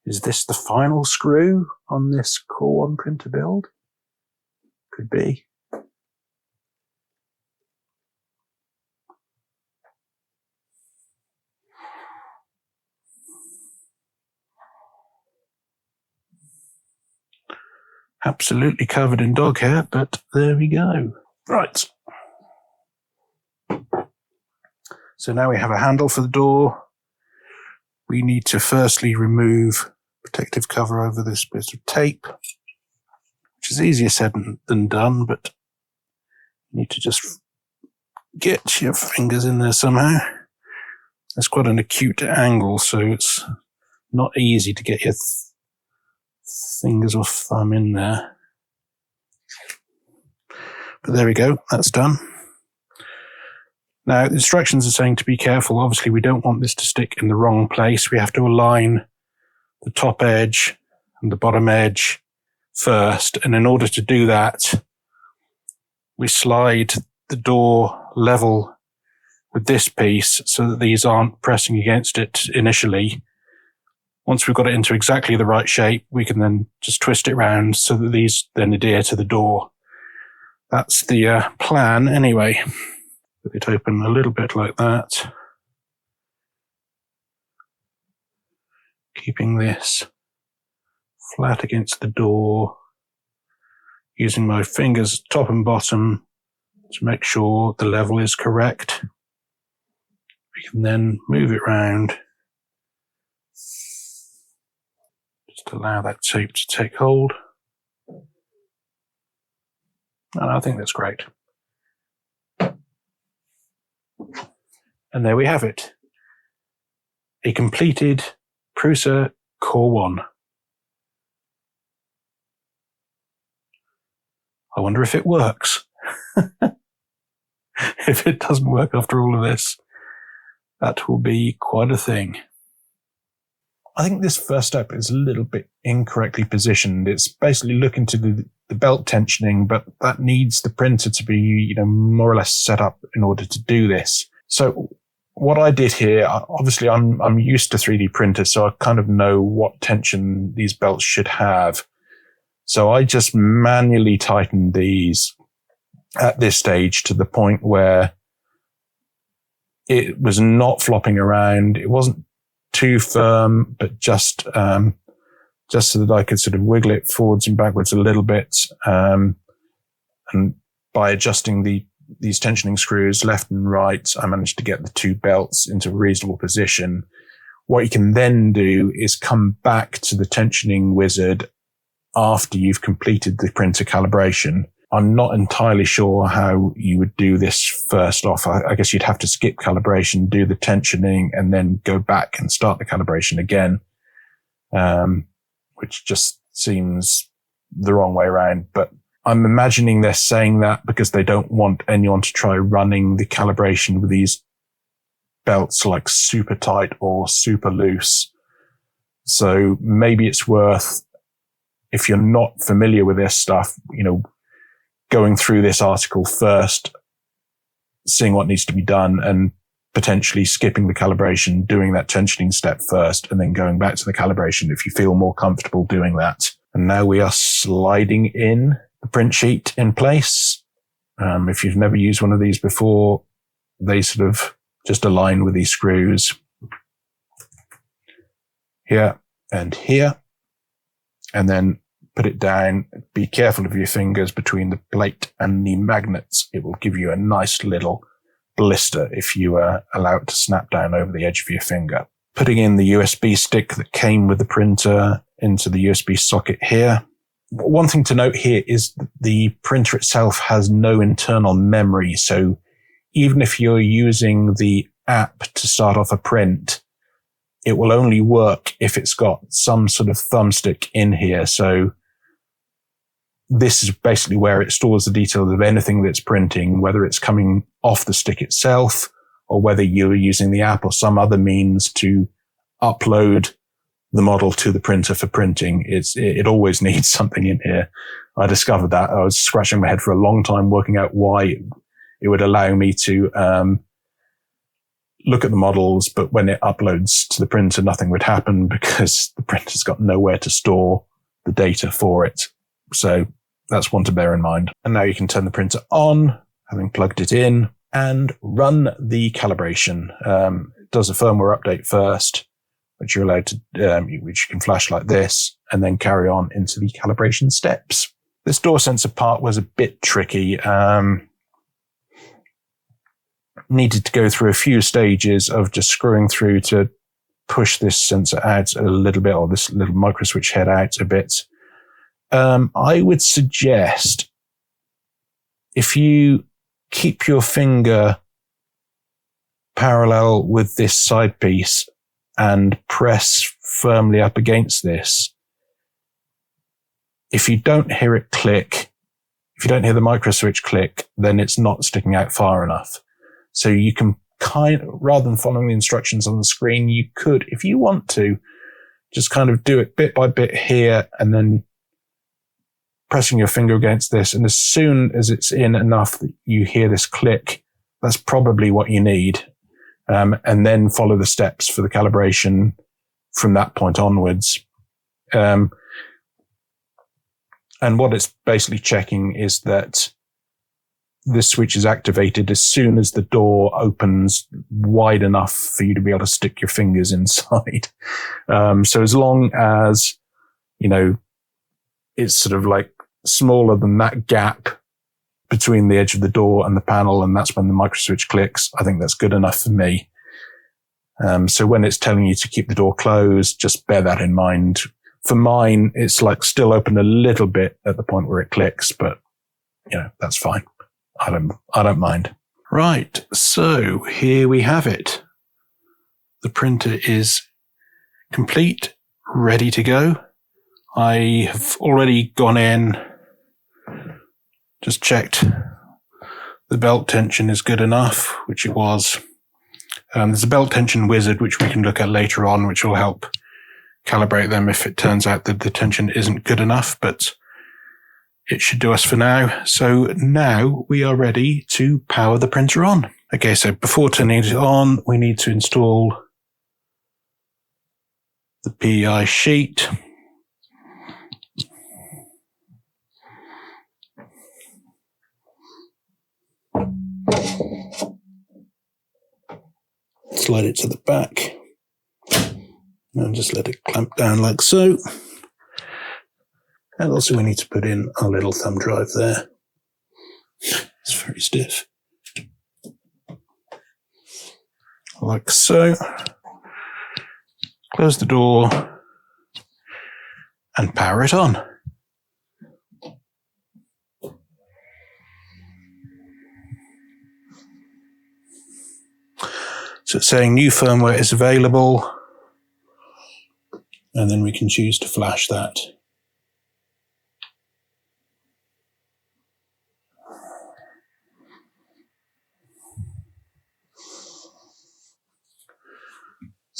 Is this the final screw on this Core One printer build? Could be. Absolutely covered in dog hair, but there we go. Right. So now we have a handle for the door. We need to firstly remove protective cover over this bit of tape, which is easier said than done, but you need to just get your fingers in there somehow. It's quite an acute angle, so it's not easy to get your fingers or thumb in there. But there we go, that's done. Now, the instructions are saying to be careful. Obviously, we don't want this to stick in the wrong place. We have to align the top edge and the bottom edge first. And in order to do that, we slide the door level with this piece so that these aren't pressing against it initially. Once we've got it into exactly the right shape, we can then just twist it round so that these then adhere to the door. That's the plan anyway. Put it open a little bit like that. Keeping this flat against the door. Using my fingers top and bottom to make sure the level is correct. We can then move it round. Just allow that tape to take hold. And I think that's great. And there we have it. A completed Prusa Core One. I wonder if it works. If it doesn't work after all of this, that will be quite a thing. I think this first step is a little bit incorrectly positioned. It's basically looking to the belt tensioning, but that needs the printer to be, more or less set up in order to do this. So what I did here, obviously I'm used to 3D printers, so I kind of know what tension these belts should have. So I just manually tightened these at this stage to the point where it was not flopping around. It wasn't too firm, but just so that I could sort of wiggle it forwards and backwards a little bit. And by adjusting these tensioning screws left and right, I managed to get the two belts into a reasonable position What you can then do is come back to the tensioning wizard after you've completed the printer calibration. I'm not entirely sure how you would do this first off. I guess you'd have to skip calibration, do the tensioning, and then go back and start the calibration again, which just seems the wrong way around. But I'm imagining they're saying that because they don't want anyone to try running the calibration with these belts like super tight or super loose. So maybe it's worth, if you're not familiar with this stuff, going through this article first, seeing what needs to be done, and potentially skipping the calibration, doing that tensioning step first, and then going back to the calibration if you feel more comfortable doing that. And now we are sliding in the print sheet in place. If you've never used one of these before, they sort of just align with these screws here and here, and then put it down. Be careful of your fingers between the plate and the magnets. It will give you a nice little blister if you allow it to snap down over the edge of your finger. Putting in the USB stick that came with the printer into the USB socket here. One thing to note here is that the printer itself has no internal memory. So even if you're using the app to start off a print, it will only work if it's got some sort of thumbstick in here. So this is basically where it stores the details of anything that's printing, whether it's coming off the stick itself or whether you're using the app or some other means to upload the model to the printer for printing. It always needs something in here. I discovered that. I was scratching my head for a long time working out why it would allow me to look at the models, but when it uploads to the printer, nothing would happen because the printer's got nowhere to store the data for it. So that's one to bear in mind. And now you can turn the printer on, having plugged it in, and run the calibration. It does a firmware update first, which you're allowed to, which you can flash like this, and then carry on into the calibration steps. This door sensor part was a bit tricky. Needed to go through a few stages of just screwing through to push this sensor out a little bit, or this little micro switch head out a bit. I would suggest if you keep your finger parallel with this side piece and press firmly up against this, if you don't hear it click, if you don't hear the micro switch click, then it's not sticking out far enough. So you can rather than following the instructions on the screen, you could, if you want to, just kind of do it bit by bit here and then pressing your finger against this. And as soon as it's in enough that you hear this click, that's probably what you need. And then follow the steps for the calibration from that point onwards. And what it's basically checking is that this switch is activated as soon as the door opens wide enough for you to be able to stick your fingers inside. So as long as, it's sort of like smaller than that gap between the edge of the door and the panel, and that's when the micro switch clicks, I think that's good enough for me. So when it's telling you to keep the door closed, just bear that in mind. For mine, it's like still open a little bit at the point where it clicks, but that's fine. I don't mind. Right. So here we have it. The printer is complete, ready to go. I have already gone in, just checked the belt tension is good enough, which it was. There's a belt tension wizard, which we can look at later on, which will help calibrate them if it turns out that the tension isn't good enough, but it should do us for now. So now we are ready to power the printer on. Okay, so before turning it on, we need to install the PEI sheet. Slide it to the back and just let it clamp down like so. And also we need to put in our little thumb drive there. It's very stiff. Like so. close the door, and power it on. So it's saying new firmware is available, and then we can choose to flash that.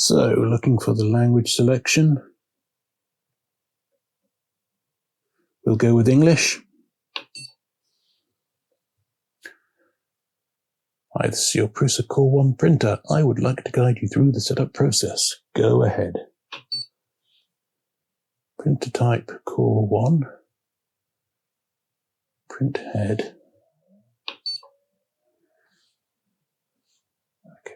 So looking for the language selection. We'll go with English. Hi, this is your Prusa Core One printer. I would like to guide you through the setup process. Go ahead. Printer type Core One. Print head. Okay.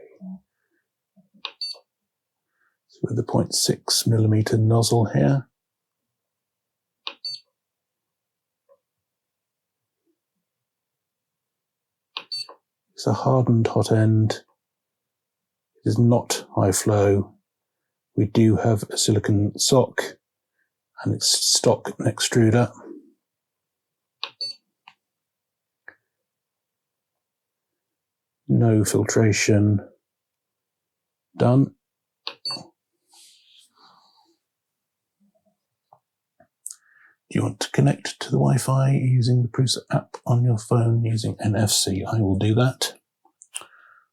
So with the 0.6mm nozzle here. It's a hardened hot end. It is not high flow. We do have a silicon sock and it's stock an extruder. No filtration. Done. Do you want to connect to the Wi-Fi using the Prusa app on your phone using NFC? I will do that.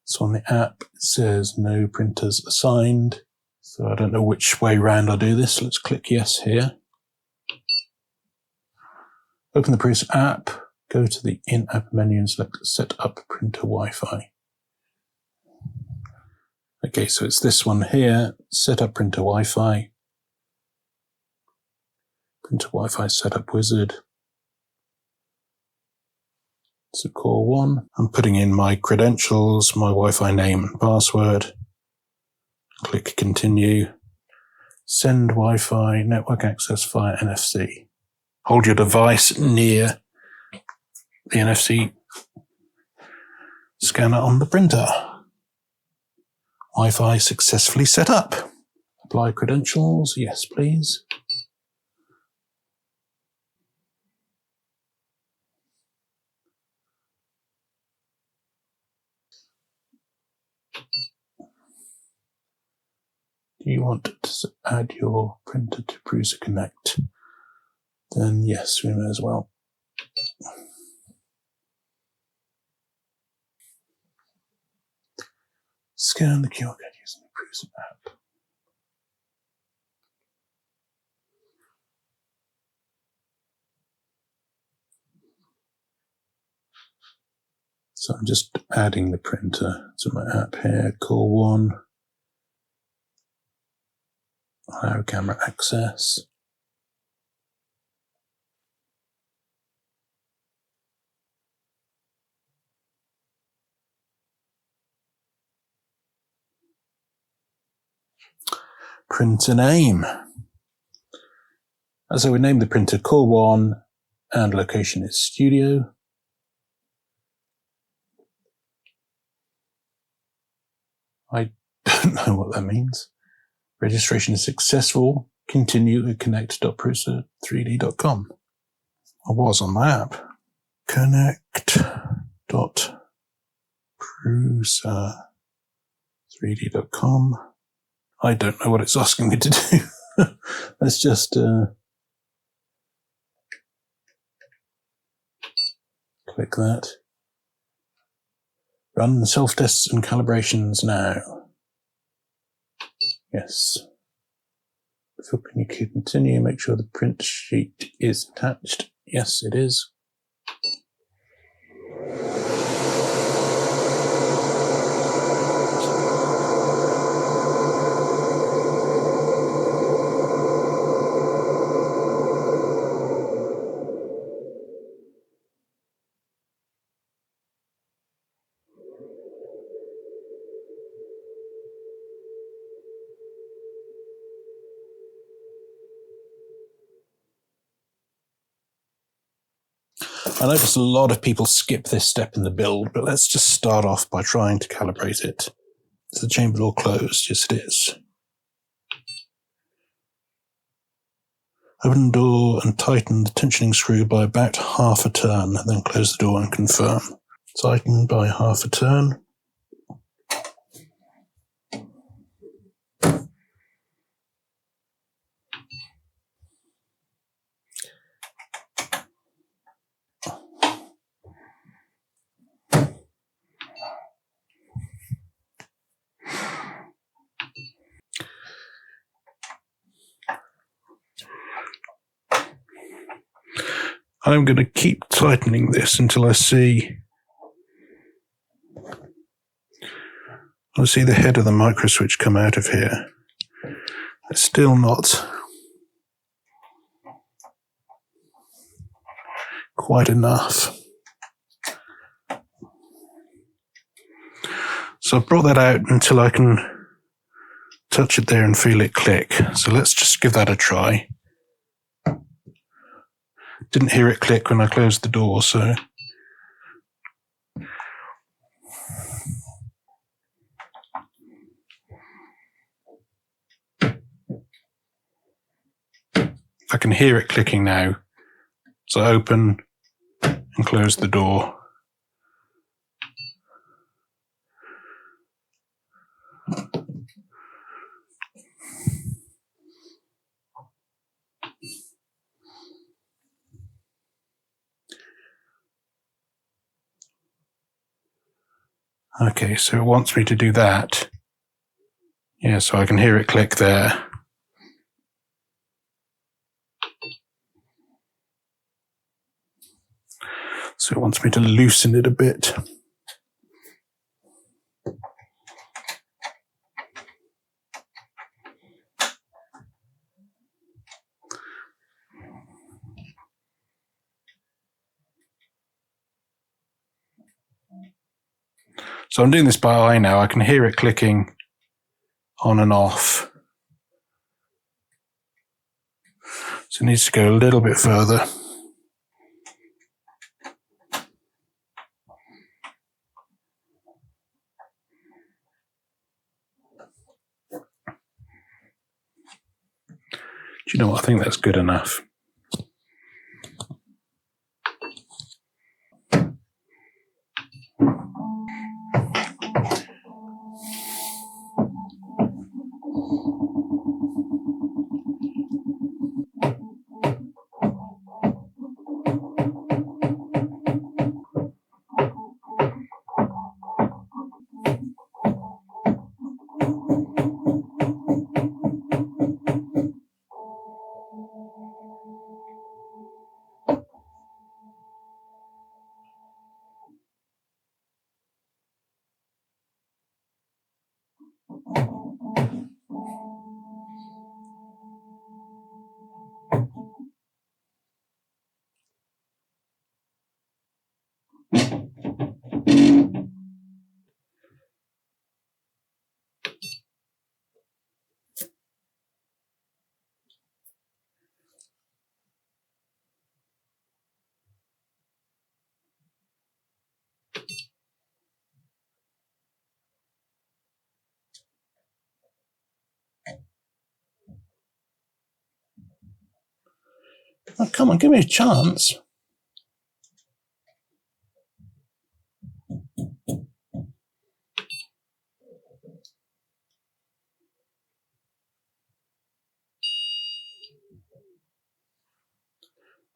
So on the app, it says no printers assigned. So I don't know which way round I'll do this. Let's click yes here. Open the Prusa app, go to the in-app menu and select set up printer Wi-Fi. Okay, so it's this one here, set up printer Wi-Fi. Printer Wi-Fi setup wizard. So Core One. I'm putting in my credentials, my Wi-Fi name and password. Click continue. Send Wi-Fi network access via NFC. Hold your device near the NFC scanner on the printer. Wi-Fi successfully set up. Apply credentials. Yes, please. Do you want to add your printer to Prusa Connect? Then yes, we may as well. Scan the QR code using the Prusa app. So I'm just adding the printer to my app here, Core One. Allow camera access. Printer name. So we named the printer Core One and location is Studio. I don't know what that means. Registration is successful. Continue at connect.prusa3d.com. I was on my app. Connect.prusa3d.com. I don't know what it's asking me to do. Let's just click that. Run self-tests and calibrations now. Yes. Before you continue, make sure the print sheet is attached. Yes, it is. I notice a lot of people skip this step in the build, but let's just start off by trying to calibrate it. Is the chamber door closed? Yes, it is. Open the door and tighten the tensioning screw by about half a turn, then close the door and confirm. Tighten by half a turn. I'm going to keep tightening this until I see the head of the micro switch come out of here. It's still not quite enough. So I've brought that out until I can touch it there and feel it click. So let's just give that a try. Didn't hear it click when I closed the door, so I can hear it clicking now. So open and close the door. Okay, so it wants me to do that. Yeah, so I can hear it click there. So it wants me to loosen it a bit. So I'm doing this by eye now. I can hear it clicking on and off. So it needs to go a little bit further. Do you know what? I think that's good enough. Oh, come on, give me a chance.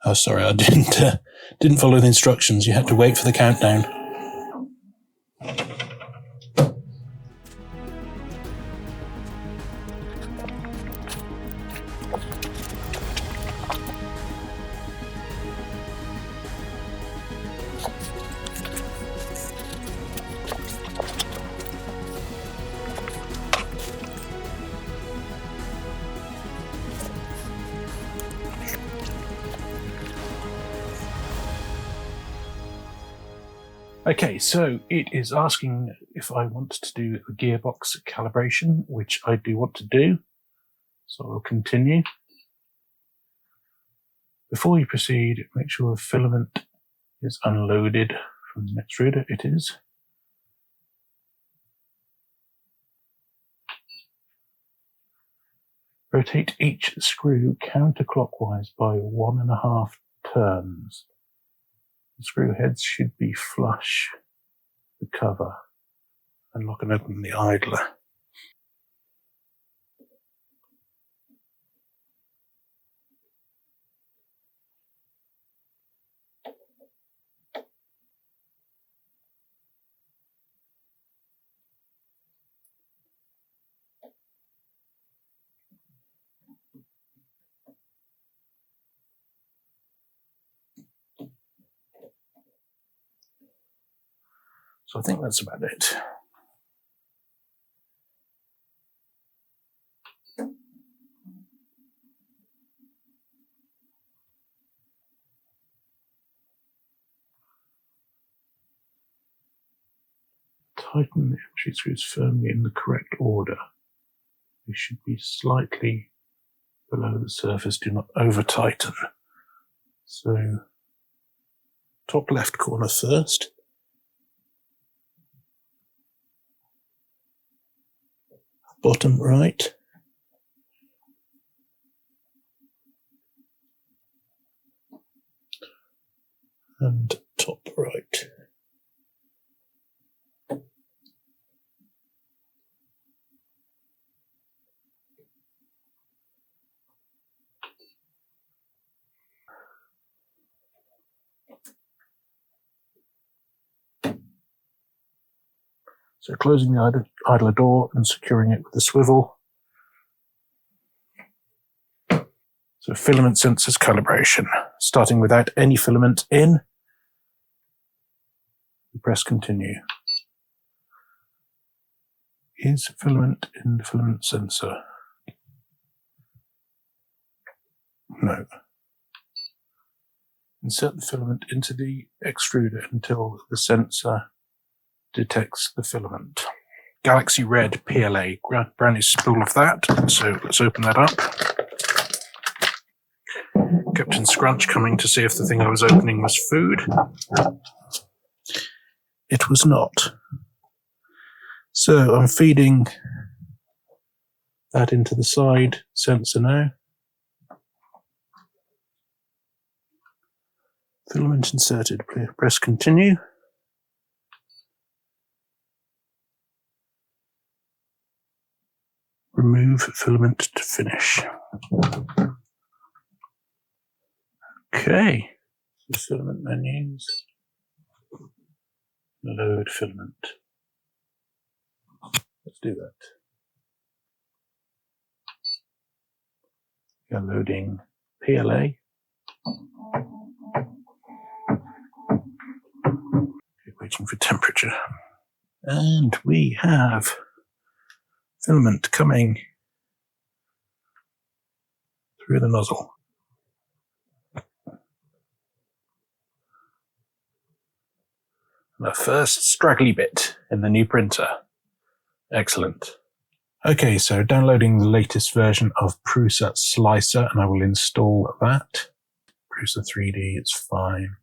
Oh, sorry, I didn't follow the instructions. You had to wait for the countdown. Okay, so it is asking if I want to do a gearbox calibration, which I do want to do. So I'll continue. Before you proceed, make sure the filament is unloaded from the extruder. It is. Rotate each screw counterclockwise by 1.5 turns. The screw heads should be flush with the cover. Unlock and open the idler. So I think that's about it. Tighten the entry screws firmly in the correct order. They should be slightly below the surface. Do not over tighten. So, top left corner first. Bottom right. And top right. So closing the idler door and securing it with a swivel. So filament sensors calibration. Starting without any filament in. Press continue. Is filament in the filament sensor? No. Insert the filament into the extruder until the sensor detects the filament. Galaxy Red PLA, brand new spool of that. So let's open that up. Captain Scrunch coming to see if the thing I was opening was food. It was not. So I'm feeding that into the side sensor now. Filament inserted. Press continue. Remove filament to finish. Okay. The filament menus. Load filament. Let's do that. We are loading PLA. Waiting for temperature. And we have filament coming through the nozzle. The first straggly bit in the new printer. Excellent. Okay, so downloading the latest version of Prusa Slicer, and I will install that. Prusa 3D, it's fine.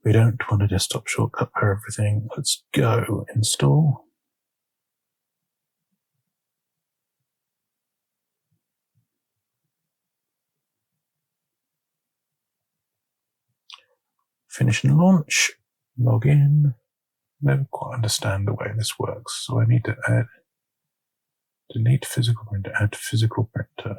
We don't want a desktop shortcut for everything. Let's go install. Finish and launch. Log in. Never quite understand the way this works, so I need to add delete physical printer, add physical printer.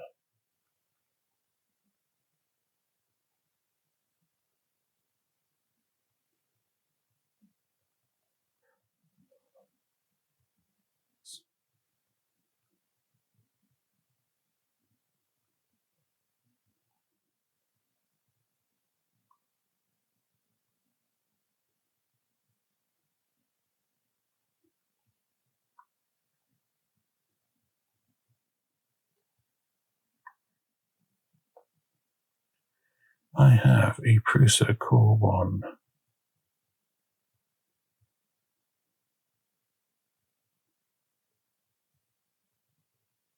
I have a Prusa Core One.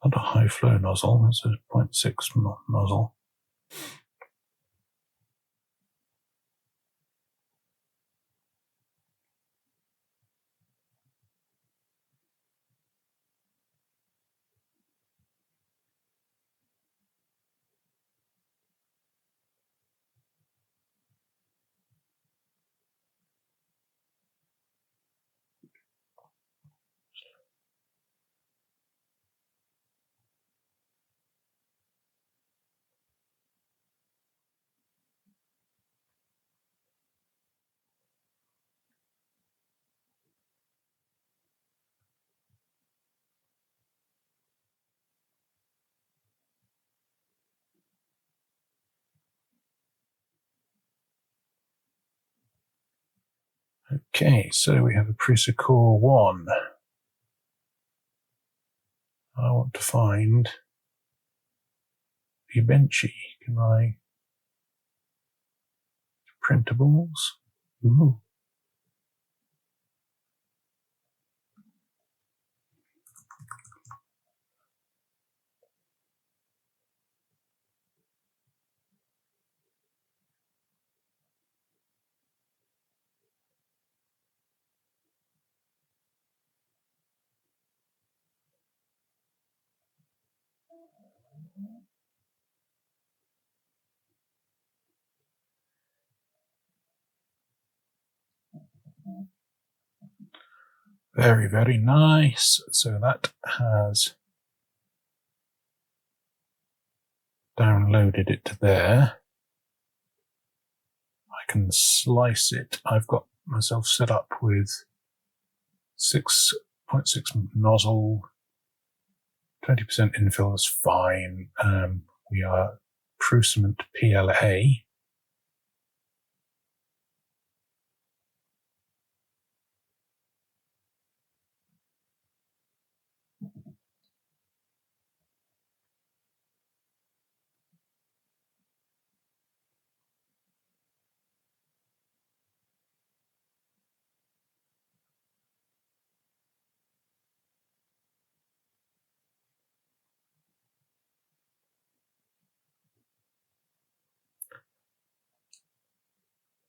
Not a high flow nozzle, it's a 0.6 nozzle. Okay, so we have a Prusa Core One. I want to find the benchy. Can I? Printables. Ooh. Very, very nice. So that has downloaded it to there. I can slice it. I've got myself set up with 6.6 nozzle, 20% infill is fine. We are Prusa PLA.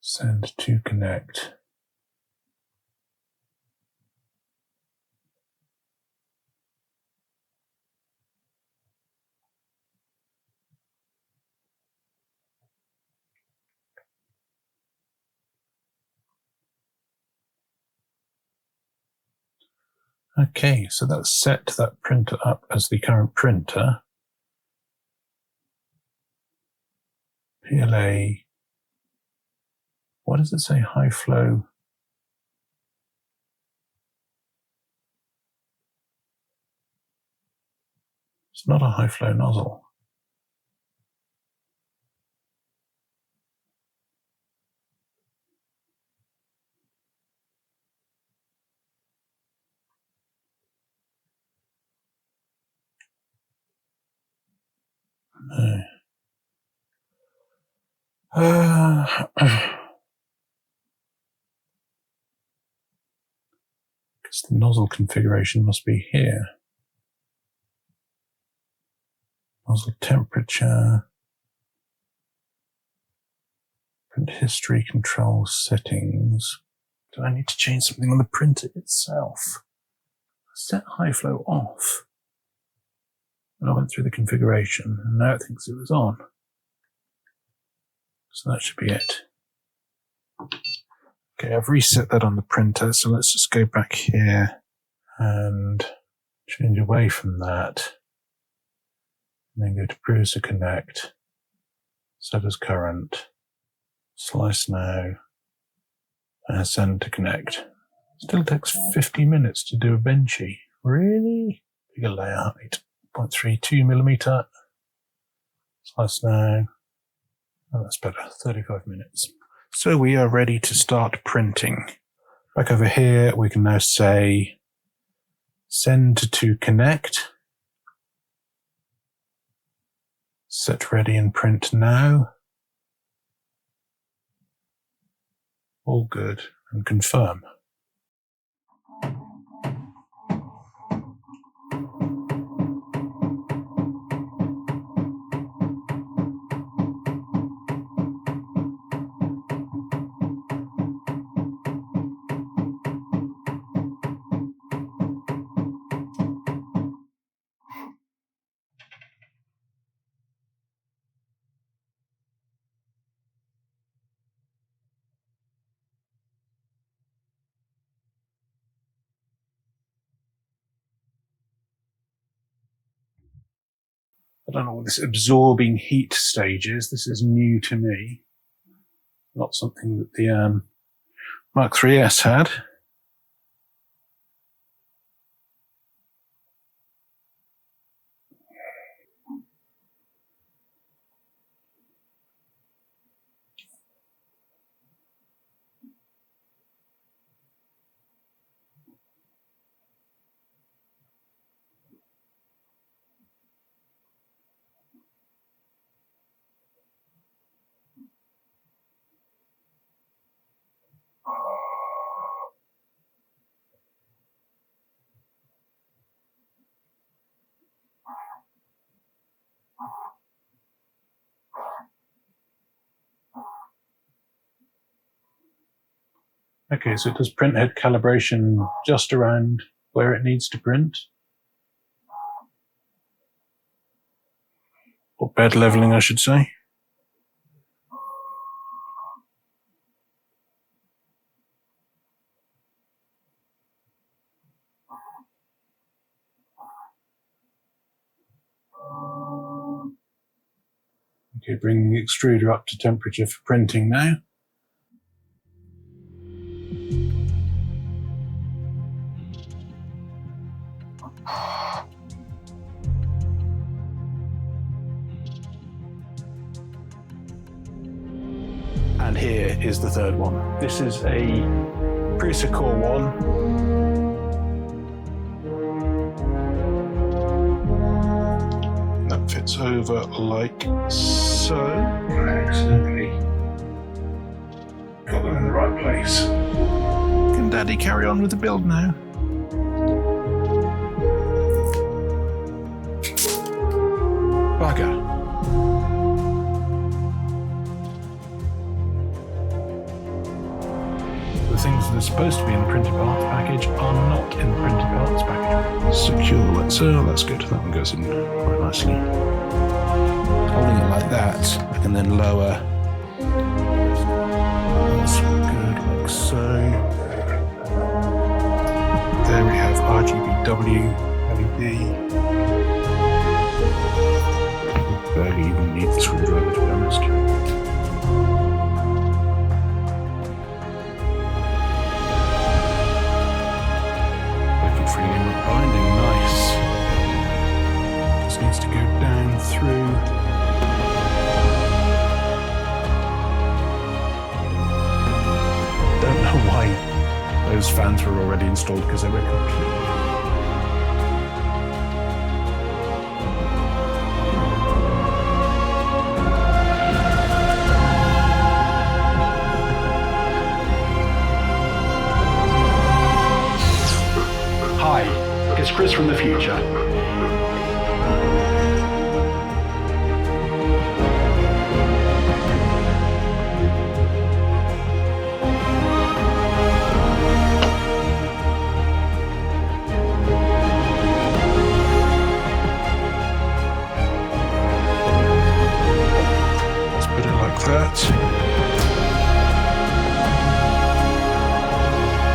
Send to connect. Okay, so that's set that printer up as the current printer. PLA. What does it say? High flow. It's not a high flow nozzle. No. Because the nozzle configuration must be here. Nozzle temperature. Print history control settings. Do I need to change something on the printer itself? Set high flow off. And I went through the configuration and now it thinks it was on. So that should be it. Okay, I've reset that on the printer, so let's just go back here and change away from that. And then go to Prusa Connect, set as current, slice now, and send to connect. Still takes 50 minutes to do a benchy. Really? Bigger layout, 8.32 millimeter. Slice now. Oh, that's better, 35 minutes. So we are ready to start printing. Back over here, we can now say send to connect. Set ready and print now. All good. And confirm. I don't know what this absorbing heat stage is. This is new to me. Not something that the Mark 3S had. Okay, so it does print head calibration just around where it needs to print. Or bed leveling, I should say. Okay, bringing the extruder up to temperature for printing now. And here is the third one. This is a Prusa Core One. That fits over like so. I accidentally got them in the right place. Can Daddy carry on with the build now? Bugger. The things that are supposed to be in the printed parts package are not in the printed parts package. Secure like so, that's good. That one goes in quite nicely. Holding it like that, I can then lower. That's good, like so. There we have RGBW LED. Barely even need the screwdriver, to be honest. Binding, nice. Just needs to go down through. Don't know why those fans were already installed, because they were completely. It's Chris from the future. Let's put it like that.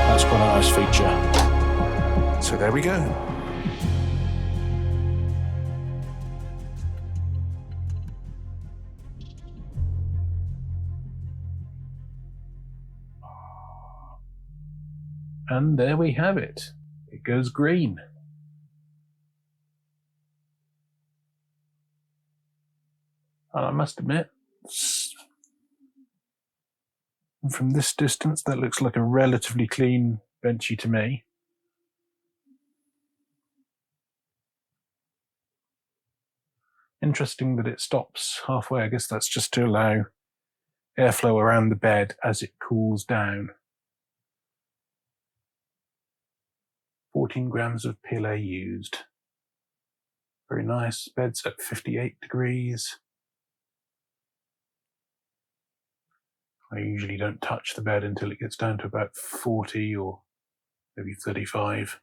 That's quite a nice feature. So there we go. And there we have it. It goes green. And I must admit, from this distance, that looks like a relatively clean benchy to me. Interesting that it stops halfway. I guess that's just to allow airflow around the bed as it cools down. 14 grams of PLA used. Very nice. Bed's at 58 degrees. I usually don't touch the bed until it gets down to about 40 or maybe 35.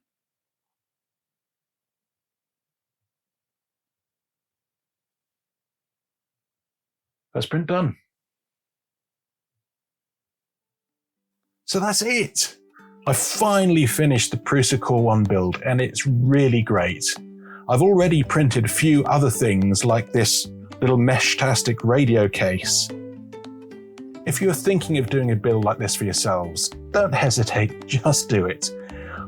First print done. So that's it. I finally finished the Prusa Core One build, and it's really great. I've already printed a few other things like this little mesh-tastic radio case. If you're thinking of doing a build like this for yourselves, don't hesitate, just do it.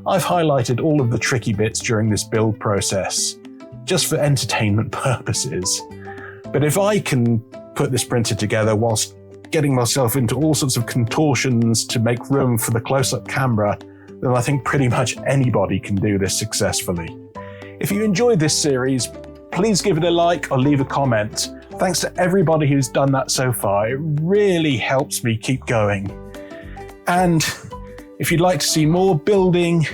I've highlighted all of the tricky bits during this build process, just for entertainment purposes. But if I can put this printer together whilst getting myself into all sorts of contortions to make room for the close-up camera, then I think pretty much anybody can do this successfully. If you enjoyed this series, please give it a like or leave a comment. Thanks to everybody who's done that so far. It really helps me keep going. And if you'd like to see more building,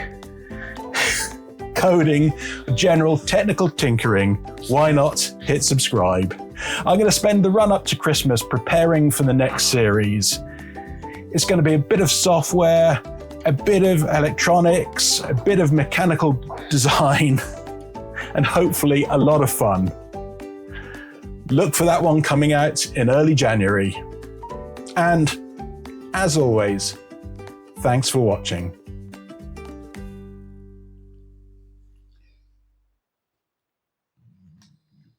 coding, general technical tinkering, why not hit subscribe? I'm going to spend the run up to Christmas preparing for the next series. It's going to be a bit of software, a bit of electronics, a bit of mechanical design, and hopefully a lot of fun. Look for that one coming out in early January. And as always, thanks for watching.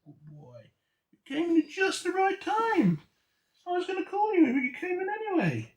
Oh boy, you came in at just the right time. I was going to call you, but you came in anyway.